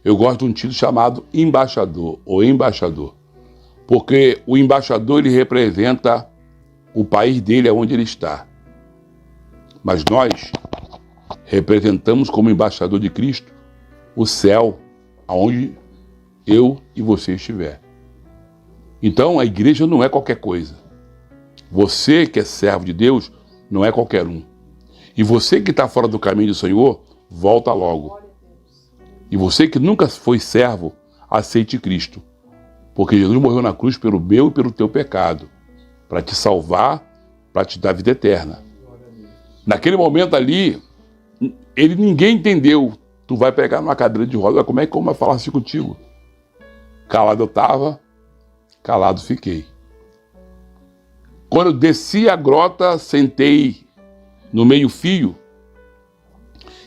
Eu gosto de um título chamado embaixador, ou embaixador. Porque o embaixador, ele representa o país dele, onde ele está. Mas nós representamos como embaixador de Cristo o céu, aonde eu e você estiver. Então a igreja não é qualquer coisa. Você que é servo de Deus não é qualquer um. E você que está fora do caminho do Senhor, volta logo. E você que nunca foi servo, aceite Cristo. Porque Jesus morreu na cruz pelo meu e pelo teu pecado, para te salvar, para te dar vida eterna. Naquele momento ali, ninguém entendeu. Tu vai pegar numa cadeira de roda, como é que eu vou falar assim contigo? Calado eu estava, calado fiquei. Quando eu desci a grota, sentei no meio-fio,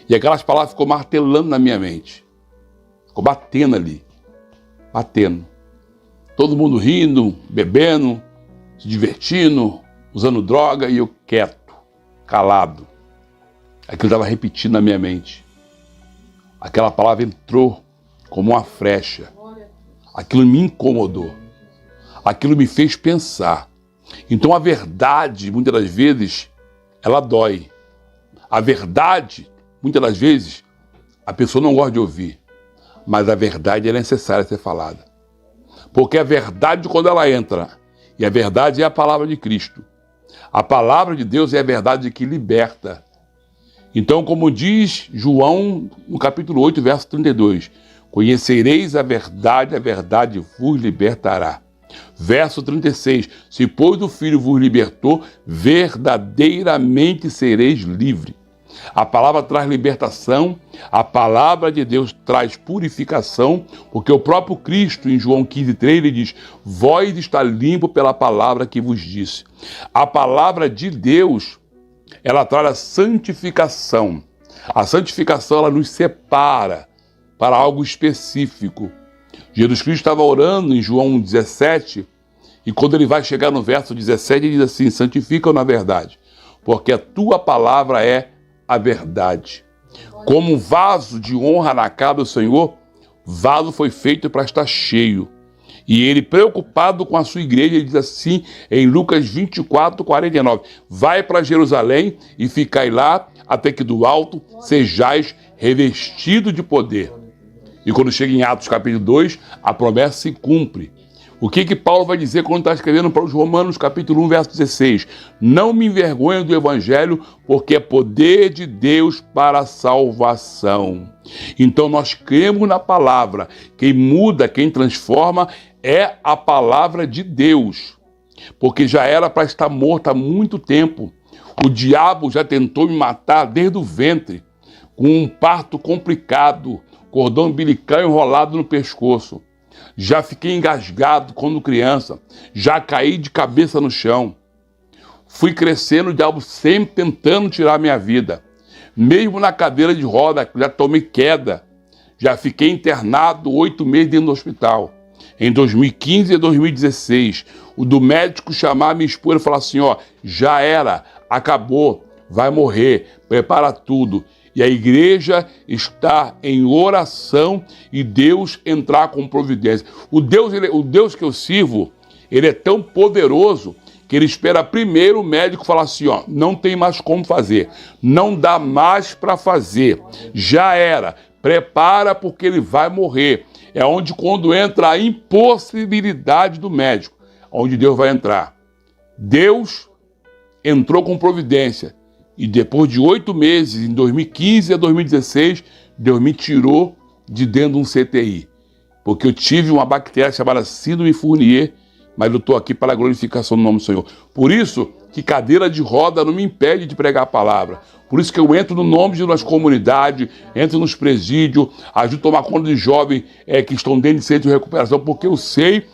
e aquelas palavras ficou martelando na minha mente. Ficou batendo ali, batendo. Todo mundo rindo, bebendo, se divertindo, usando droga, e eu quieto, calado. Aquilo estava repetindo na minha mente. Aquela palavra entrou como uma flecha. Aquilo me incomodou. Aquilo me fez pensar. Então a verdade, muitas das vezes, ela dói. A verdade, muitas das vezes, a pessoa não gosta de ouvir. Mas a verdade é necessária ser falada. Porque a verdade, quando ela entra, e a verdade é a palavra de Cristo. A palavra de Deus é a verdade que liberta. Então, como diz João, no capítulo 8, verso 32, conhecereis a verdade vos libertará. Verso 36, se pois o Filho vos libertou, verdadeiramente sereis livres. A palavra traz libertação, a palavra de Deus traz purificação, porque o próprio Cristo, em João 15:3, ele diz, vós está limpo pela palavra que vos disse. A palavra de Deus, ela traz a santificação. A santificação, ela nos separa para algo específico. Jesus Cristo estava orando em João 17, e quando ele vai chegar no verso 17, ele diz assim, santifica-o na verdade, porque a tua palavra é a verdade. Como um vaso de honra na casa do Senhor, vaso foi feito para estar cheio. E ele, preocupado com a sua igreja, ele diz assim, em Lucas 24:49, vai para Jerusalém e ficai lá, até que do alto sejais revestido de poder. E quando chega em Atos capítulo 2, a promessa se cumpre. O que Paulo vai dizer quando está escrevendo para os Romanos, capítulo 1, verso 16? Não me envergonho do evangelho, porque é poder de Deus para a salvação. Então nós cremos na palavra. Quem muda, quem transforma é a palavra de Deus. Porque já era para estar morto há muito tempo. O diabo já tentou me matar desde o ventre, com um parto complicado, cordão umbilical enrolado no pescoço. Já fiquei engasgado quando criança, já caí de cabeça no chão. Fui crescendo, o diabo sempre tentando tirar minha vida. Mesmo na cadeira de roda, já tomei queda. Já fiquei internado 8 meses dentro do hospital. Em 2015 e 2016, o do médico chamar minha esposa e falar assim, ó, já era, acabou, vai morrer, prepara tudo. E a igreja está em oração e Deus entrar com providência. O Deus que eu sirvo, ele é tão poderoso que ele espera primeiro o médico falar assim, ó, não tem mais como fazer, não dá mais para fazer, já era, prepara porque ele vai morrer. É onde quando entra a impossibilidade do médico, onde Deus vai entrar. Deus entrou com providência. E depois de 8 meses, em 2015 a 2016, Deus me tirou de dentro de um CTI. Porque eu tive uma bactéria chamada síndrome Fournier, mas eu estou aqui para a glorificação do nome do Senhor. Por isso que cadeira de roda não me impede de pregar a palavra. Por isso que eu entro no nome de nas comunidades, entro nos presídios, ajudo a tomar conta de jovens que estão dentro de centro de recuperação, porque eu sei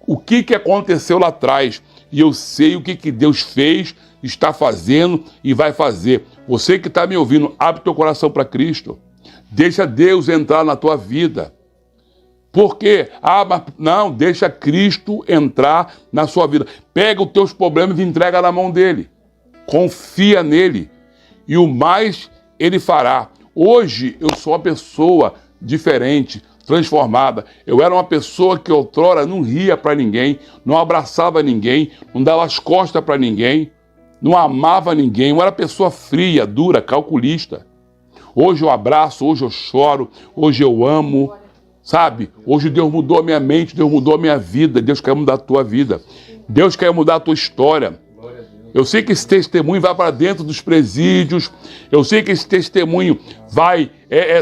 o que aconteceu lá atrás. E eu sei o que Deus fez, está fazendo e vai fazer. Você que está me ouvindo, abre teu coração para Cristo. Deixa Deus entrar na tua vida. Por quê? Mas não, deixa Cristo entrar na sua vida. Pega os teus problemas e entrega na mão dele. Confia nele. E o mais ele fará. Hoje eu sou uma pessoa diferente, transformada. Eu era uma pessoa que outrora não ria para ninguém, não abraçava ninguém, não dava as costas para ninguém, não amava ninguém. Eu era pessoa fria, dura, calculista. Hoje eu abraço, hoje eu choro, hoje eu amo, sabe? Hoje Deus mudou a minha mente, Deus mudou a minha vida, Deus quer mudar a tua vida. Deus quer mudar a tua história. Eu sei que esse testemunho vai para dentro dos presídios, eu sei que esse testemunho vai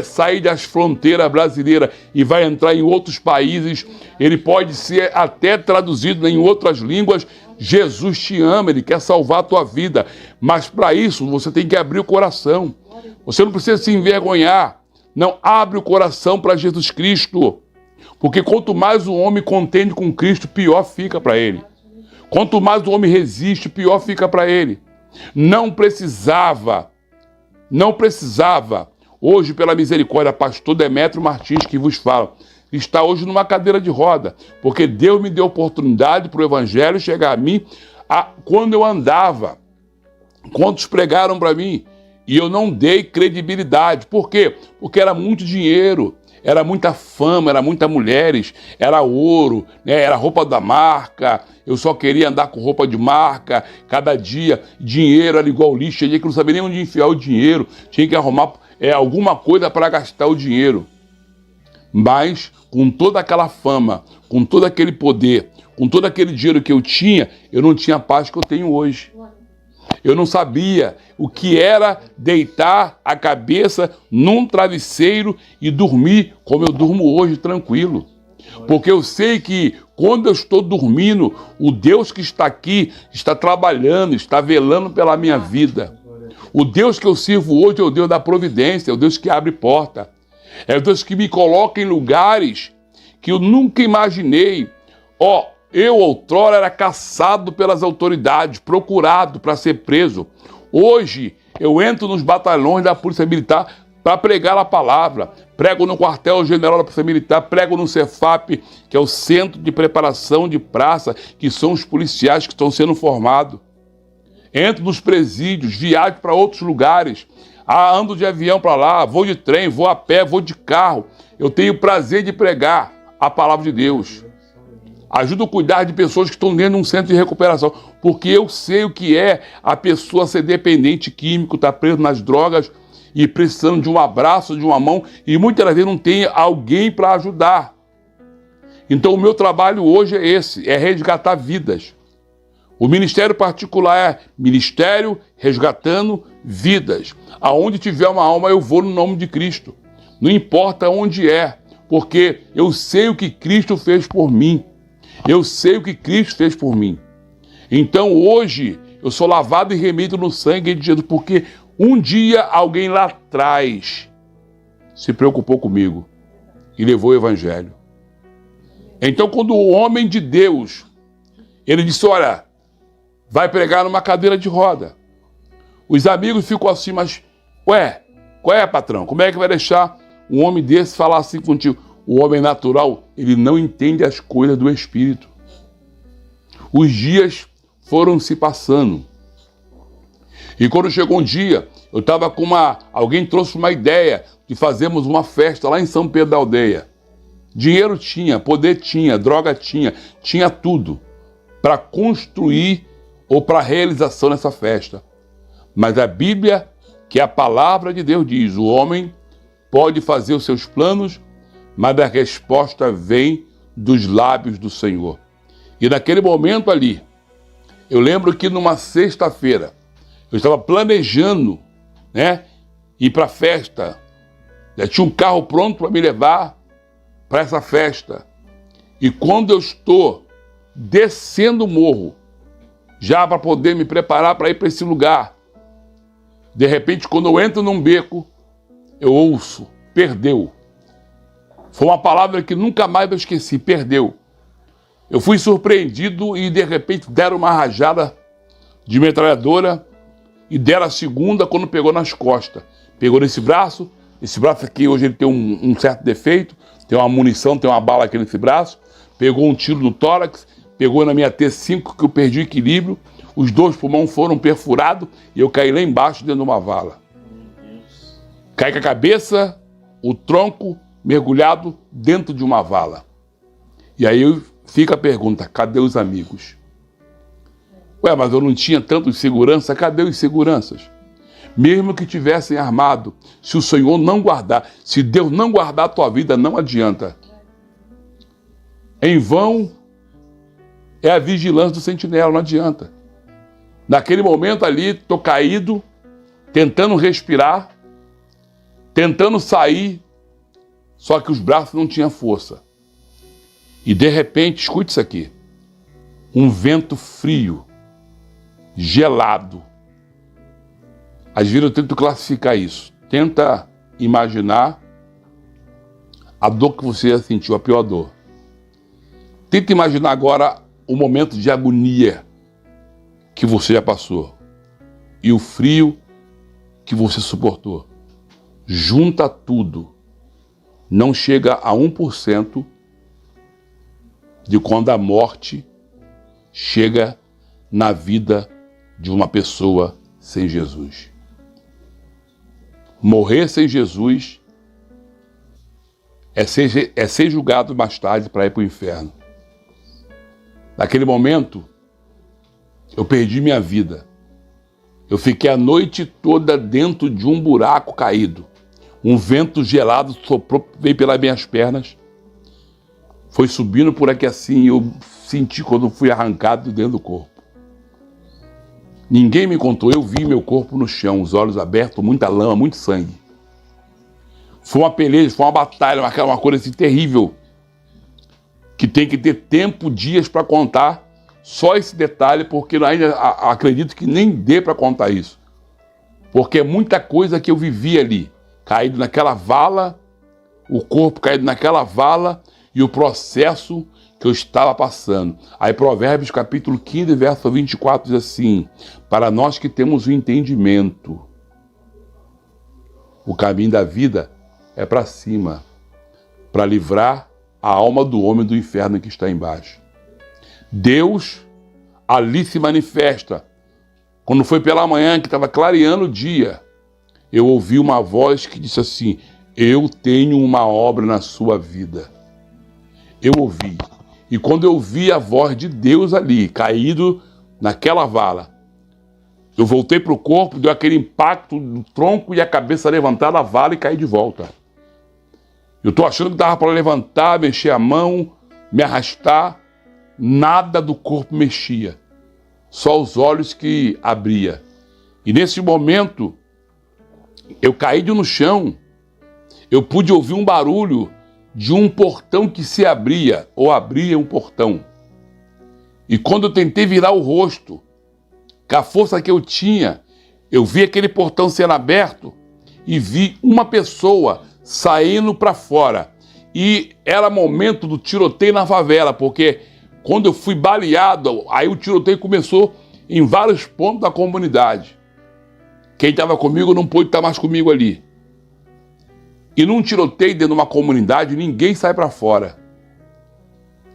sair das fronteiras brasileiras e vai entrar em outros países, ele pode ser até traduzido em outras línguas. Jesus te ama, ele quer salvar a tua vida, mas para isso você tem que abrir o coração, você não precisa se envergonhar, não, abre o coração para Jesus Cristo, porque quanto mais o homem contende com Cristo, pior fica para ele. Quanto mais o homem resiste, pior fica para ele. Não precisava. Hoje, pela misericórdia, pastor Demétrio Martins, que vos fala, está hoje numa cadeira de roda, porque Deus me deu oportunidade para o evangelho chegar a mim quando eu andava. Quantos pregaram para mim? E eu não dei credibilidade. Por quê? Porque era muito dinheiro. Era muita fama, era muitas mulheres, era ouro, né? Era roupa da marca, eu só queria andar com roupa de marca, cada dia, dinheiro era igual lixo, tinha dia que não sabia nem onde enfiar o dinheiro, tinha que arrumar alguma coisa para gastar o dinheiro. Mas, com toda aquela fama, com todo aquele poder, com todo aquele dinheiro que eu tinha, eu não tinha a paz que eu tenho hoje. Eu não sabia o que era deitar a cabeça num travesseiro e dormir como eu durmo hoje, tranquilo. Porque eu sei que quando eu estou dormindo, o Deus que está aqui está trabalhando, está velando pela minha vida. O Deus que eu sirvo hoje é o Deus da providência, é o Deus que abre porta. É o Deus que me coloca em lugares que eu nunca imaginei. Eu outrora era caçado pelas autoridades, procurado para ser preso. Hoje eu entro nos batalhões da Polícia Militar para pregar a palavra. Prego no quartel-general da Polícia Militar, prego no Cefap, que é o Centro de Preparação de Praça, que são os policiais que estão sendo formados. Entro nos presídios, viajo para outros lugares. Ando de avião para lá, vou de trem, vou a pé, vou de carro. Eu tenho o prazer de pregar a palavra de Deus. Ajudo a cuidar de pessoas que estão dentro de um centro de recuperação, porque eu sei o que é a pessoa ser dependente químico, estar preso nas drogas e precisando de um abraço, de uma mão, e muitas vezes não tem alguém para ajudar. Então o meu trabalho hoje é esse, é resgatar vidas. O ministério particular é ministério resgatando vidas. Aonde tiver uma alma, eu vou no nome de Cristo. Não importa onde é, porque eu sei o que Cristo fez por mim. Eu sei o que Cristo fez por mim. Então hoje eu sou lavado e remido no sangue de Jesus, porque um dia alguém lá atrás se preocupou comigo e levou o evangelho. Então quando o homem de Deus, ele disse, olha, vai pregar numa cadeira de roda. Os amigos ficam assim, mas, ué, qual é, patrão? Como é que vai deixar um homem desse falar assim contigo? O homem natural, ele não entende as coisas do Espírito. Os dias foram se passando. E quando chegou um dia, eu estava com alguém trouxe uma ideia de fazermos uma festa lá em São Pedro da Aldeia. Dinheiro tinha, poder tinha, droga tinha tudo para construir ou para realização dessa festa. Mas a Bíblia, que é a palavra de Deus, diz, o homem pode fazer os seus planos, mas a resposta vem dos lábios do Senhor. E naquele momento ali, eu lembro que numa sexta-feira, eu estava planejando, ir para a festa. Já tinha um carro pronto para me levar para essa festa. E quando eu estou descendo o morro, já para poder me preparar para ir para esse lugar, de repente, quando eu entro num beco, eu ouço, perdeu. Foi uma palavra que nunca mais eu esqueci, perdeu. Eu fui surpreendido e de repente deram uma rajada de metralhadora e deram a segunda quando pegou nas costas. Pegou nesse braço aqui hoje ele tem um certo defeito, tem uma munição, tem uma bala aqui nesse braço, pegou um tiro no tórax, pegou na minha T5 que eu perdi o equilíbrio, os 2 pulmões foram perfurados e eu caí lá embaixo dentro de uma vala. Caí com a cabeça, o tronco mergulhado dentro de uma vala. E aí fica a pergunta, cadê os amigos? Ué, mas eu não tinha tanto segurança, cadê os seguranças? Mesmo que tivessem armado, se o Senhor não guardar, se Deus não guardar a tua vida, não adianta. Em vão é a vigilância do sentinela, não adianta. Naquele momento ali, estou caído, tentando respirar, tentando sair, só que os braços não tinham força. E de repente, escute isso aqui, um vento frio, gelado. Às vezes eu tento classificar isso. Tenta imaginar a dor que você já sentiu, a pior dor. Tenta imaginar agora o momento de agonia que você já passou e o frio que você suportou. Junta tudo. Não chega a 1% de quando a morte chega na vida de uma pessoa sem Jesus. Morrer sem Jesus é ser julgado mais tarde para ir para o inferno. Naquele momento, eu perdi minha vida. Eu fiquei a noite toda dentro de um buraco caído. Um vento gelado soprou, veio pelas minhas pernas. Foi subindo por aqui assim, eu senti quando fui arrancado de dentro do corpo. Ninguém me contou, eu vi meu corpo no chão, os olhos abertos, muita lama, muito sangue. Foi uma peleja, foi uma batalha, uma coisa assim terrível, que tem que ter tempo, dias para contar só esse detalhe, porque eu ainda acredito que nem dê para contar isso. Porque é muita coisa que eu vivi ali, caído naquela vala, o corpo caído naquela vala e o processo que eu estava passando. Aí Provérbios capítulo 15, verso 24 diz assim, para nós que temos o entendimento, o caminho da vida é para cima, para livrar a alma do homem do inferno que está embaixo. Deus ali se manifesta. Quando foi pela manhã, que estava clareando o dia, eu ouvi uma voz que disse assim, eu tenho uma obra na sua vida. Eu ouvi. E quando eu vi a voz de Deus ali, caído naquela vala, eu voltei para o corpo, deu aquele impacto no tronco e a cabeça levantada da vala e caí de volta. Eu estou achando que dava para levantar, mexer a mão, me arrastar, nada do corpo mexia, só os olhos que abria. E nesse momento, eu caí no chão, eu pude ouvir um barulho de um portão que se abria, ou abria um portão. E quando eu tentei virar o rosto, com a força que eu tinha, eu vi aquele portão sendo aberto e vi uma pessoa saindo para fora. E era momento do tiroteio na favela, porque quando eu fui baleado, aí o tiroteio começou em vários pontos da comunidade. Quem estava comigo não pôde estar mais comigo ali. E num tiroteio dentro de uma comunidade, ninguém sai para fora.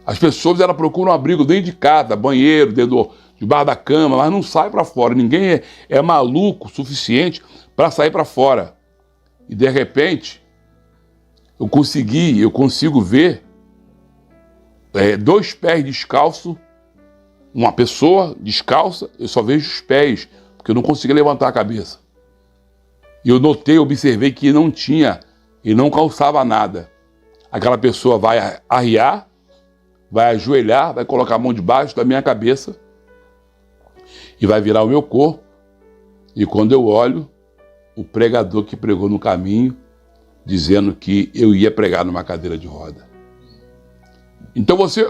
As pessoas procuram um abrigo dentro de casa, banheiro, debaixo da cama, mas não sai para fora. Ninguém é maluco o suficiente para sair para fora. E de repente, eu consigo ver 2 pés descalços, uma pessoa descalça, eu só vejo os pés, porque eu não conseguia levantar a cabeça. E eu observei que não tinha e não calçava nada. Aquela pessoa vai arriar, vai ajoelhar, vai colocar a mão debaixo da minha cabeça e vai virar o meu corpo. E quando eu olho, o pregador que pregou no caminho, dizendo que eu ia pregar numa cadeira de roda. Então você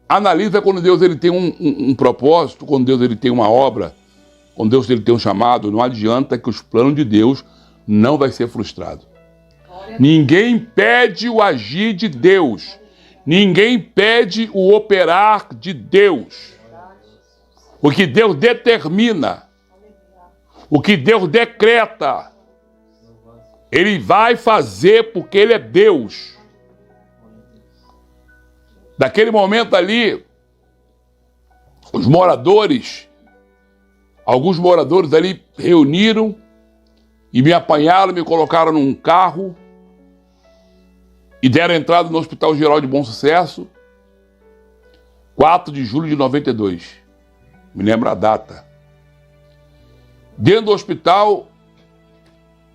analisa quando Deus ele tem um propósito, quando Deus ele tem uma obra, quando Deus ele tem um chamado, não adianta que os planos de Deus não vai ser frustrado. Ninguém impede o agir de Deus. Ninguém impede o operar de Deus. O que Deus determina, o que Deus decreta, Ele vai fazer porque Ele é Deus. Naquele momento ali, alguns moradores ali reuniram e me apanharam, me colocaram num carro e deram entrada no Hospital Geral de Bom Sucesso, 4 de julho de 92. Me lembro a data. Dentro do hospital,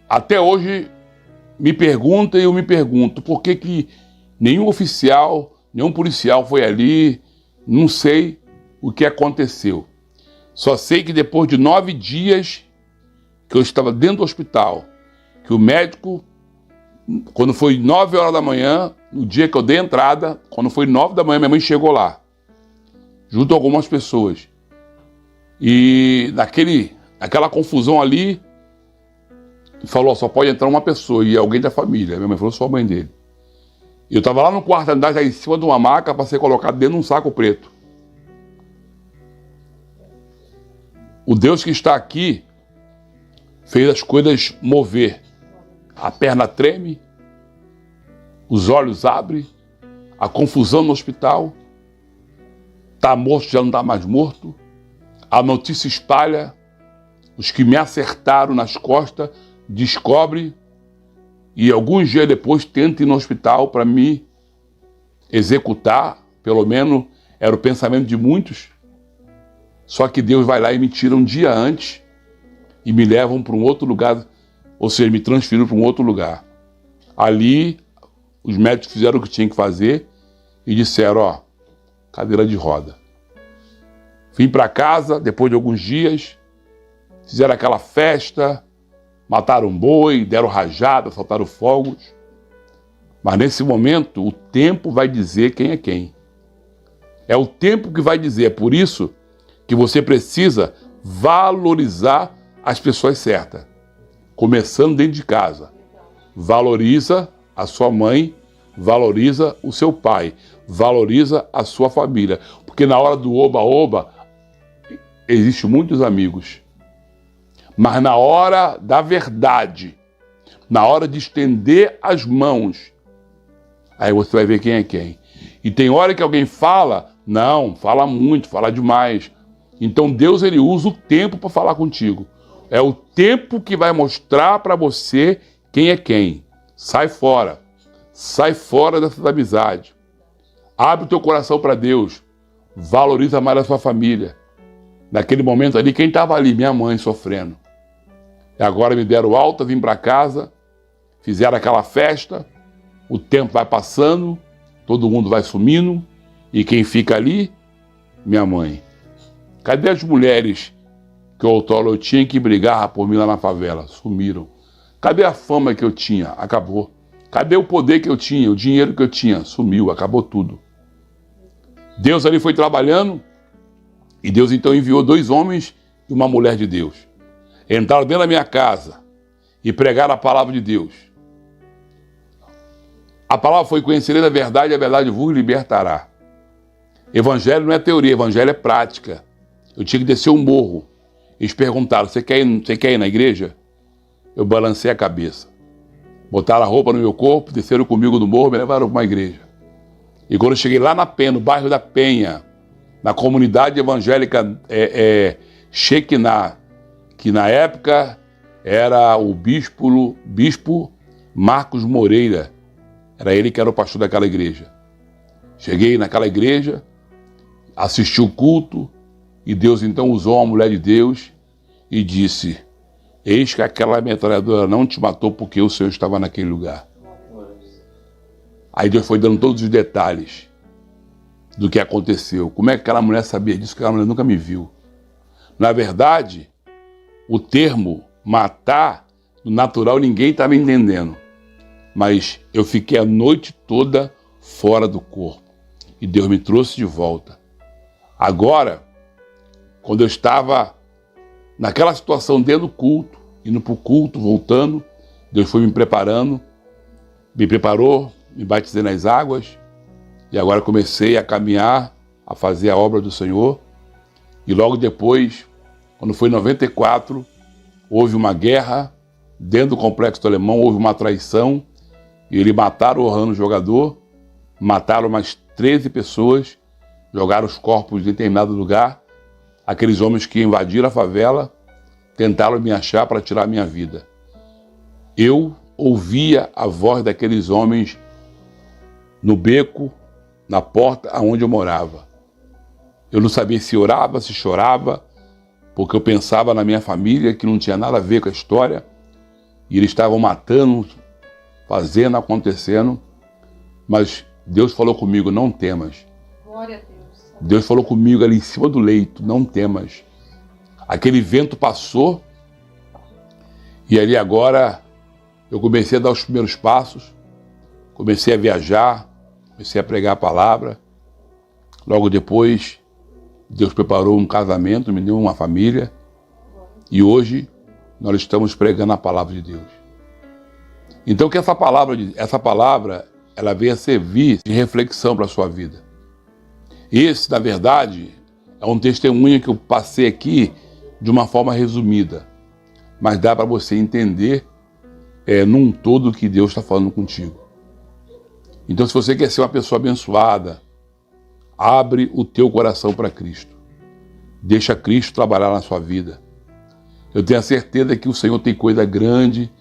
até hoje, me pergunta e eu me pergunto por que nenhum oficial, nenhum policial foi ali, não sei o que aconteceu. Só sei que depois de 9 dias que eu estava dentro do hospital, que o médico, quando foi 9 horas da manhã, no dia que eu dei entrada, quando foi 9 da manhã, minha mãe chegou lá, junto a algumas pessoas. E naquela confusão ali, falou, só pode entrar uma pessoa, e alguém da família. Minha mãe falou, só a mãe dele. Eu estava lá no quarto andar, já em cima de uma maca, para ser colocado dentro de um saco preto. O Deus que está aqui fez as coisas mover. A perna treme, os olhos abrem, a confusão no hospital, está morto, já não está mais morto, a notícia espalha, os que me acertaram nas costas descobrem e alguns dias depois tentam ir no hospital para me executar, pelo menos era o pensamento de muitos, só que Deus vai lá e me tira um dia antes e me levam para um outro lugar, ou seja, me transferiram para um outro lugar. Ali, os médicos fizeram o que tinham que fazer e disseram, cadeira de roda. Vim para casa, depois de alguns dias, fizeram aquela festa, mataram um boi, deram rajada, soltaram fogos. Mas nesse momento, o tempo vai dizer quem é quem. É o tempo que vai dizer, é por isso que você precisa valorizar as pessoas certas. Começando dentro de casa. Valoriza a sua mãe, valoriza o seu pai, valoriza a sua família. Porque na hora do oba-oba, existem muitos amigos. Mas na hora da verdade, na hora de estender as mãos, aí você vai ver quem é quem. E tem hora que alguém fala, não, fala muito, fala demais. Então Deus ele usa o tempo para falar contigo. É o tempo que vai mostrar para você quem é quem. Sai fora dessa amizade. Abre o teu coração para Deus. Valoriza mais a sua família. Naquele momento ali, quem estava ali? Minha mãe sofrendo. E agora me deram alta, vim para casa, fizeram aquela festa, o tempo vai passando, todo mundo vai sumindo, E quem fica ali? Minha mãe. Cadê as mulheres que outrora eu tinha que brigar por mim lá na favela? Sumiram. Cadê a fama que eu tinha? Acabou. Cadê o poder que eu tinha? O dinheiro que eu tinha? Sumiu, acabou tudo. Deus ali foi trabalhando e Deus então enviou 2 homens e uma mulher de Deus. Entraram dentro da minha casa e pregaram a palavra de Deus. A palavra foi: conhecereis a verdade vos libertará. Evangelho não é teoria, evangelho é prática. Eu tinha que descer um morro. Eles perguntaram: você quer ir na igreja? Eu balancei a cabeça. Botaram a roupa no meu corpo, desceram comigo do morro, me levaram para uma igreja. E quando eu cheguei lá na Penha, no bairro da Penha, na comunidade evangélica Shekinah, que na época era o bispo Marcos Moreira, era ele que era o pastor daquela igreja. Cheguei naquela igreja, assisti o culto, e Deus então usou uma mulher de Deus e disse: eis que aquela metralhadora não te matou porque o Senhor estava naquele lugar. Aí Deus foi dando todos os detalhes do que aconteceu. Como é que aquela mulher sabia disso? Que aquela mulher nunca me viu. Na verdade, o termo matar, no natural, ninguém estava entendendo. Mas eu fiquei a noite toda fora do corpo. E Deus me trouxe de volta. Agora, quando eu estava naquela situação dentro do culto, indo para o culto, voltando, Deus foi me preparando, me preparou, me batizei nas águas, e agora comecei a caminhar, a fazer a obra do Senhor. E logo depois, quando foi em 94, houve uma guerra dentro do Complexo do Alemão, houve uma traição, e eles mataram o Orlando jogador, mataram mais 13 pessoas, jogaram os corpos em determinado lugar. Aqueles homens que invadiram a favela tentaram me achar para tirar a minha vida. Eu ouvia a voz daqueles homens no beco, na porta aonde eu morava. Eu não sabia se orava, se chorava, porque eu pensava na minha família, que não tinha nada a ver com a história, e eles estavam matando, fazendo, acontecendo, mas Deus falou comigo: não temas. Glória a Deus. Deus falou comigo ali em cima do leito: não temas. Aquele vento passou, e ali agora eu comecei a dar os primeiros passos, comecei a viajar, comecei a pregar a palavra. Logo depois, Deus preparou um casamento, me deu uma família, e hoje nós estamos pregando a palavra de Deus. Então que essa palavra, ela venha servir de reflexão para a sua vida. Esse, na verdade, é um testemunho que eu passei aqui de uma forma resumida, mas dá para você entender num todo o que Deus está falando contigo. Então, se você quer ser uma pessoa abençoada, abre o teu coração para Cristo. Deixa Cristo trabalhar na sua vida. Eu tenho a certeza que o Senhor tem coisa grande,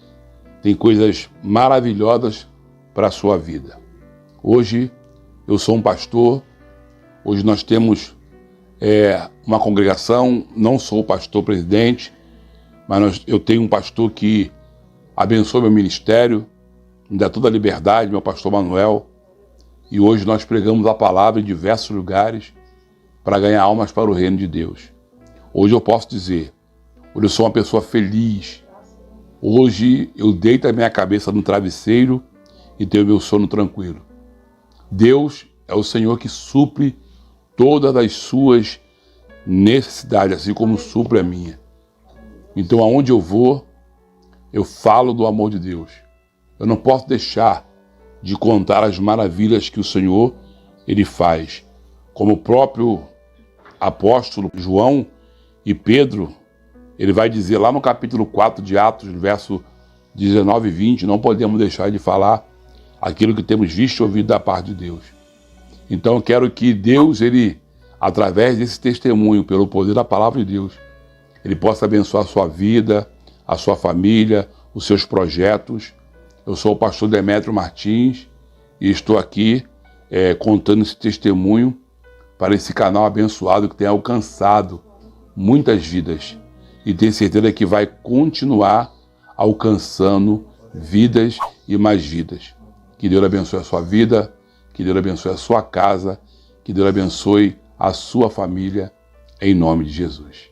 tem coisas maravilhosas para a sua vida. Hoje eu sou um pastor, hoje nós temos uma congregação, não sou o pastor presidente, mas eu tenho um pastor que abençoa meu ministério, me dá toda a liberdade, meu pastor Manuel, e hoje nós pregamos a palavra em diversos lugares para ganhar almas para o reino de Deus. Hoje eu posso dizer, hoje eu sou uma pessoa feliz, hoje eu deito a minha cabeça no travesseiro e tenho meu sono tranquilo. Deus é o Senhor que supre todas as suas necessidades, assim como supre a minha. Então, aonde eu vou, eu falo do amor de Deus. Eu não posso deixar de contar as maravilhas que o Senhor, Ele faz. Como o próprio apóstolo João e Pedro, ele vai dizer lá no capítulo 4 de Atos, verso 19 e 20, não podemos deixar de falar aquilo que temos visto e ouvido da parte de Deus. Então eu quero que Deus, Ele, através desse testemunho, pelo poder da palavra de Deus, Ele possa abençoar a sua vida, a sua família, os seus projetos. Eu sou o pastor Demétrio Martins e estou aqui contando esse testemunho para esse canal abençoado que tem alcançado muitas vidas e tenho certeza que vai continuar alcançando vidas e mais vidas. Que Deus abençoe a sua vida, que Deus abençoe a sua casa, Que Deus abençoe a sua família, em nome de Jesus.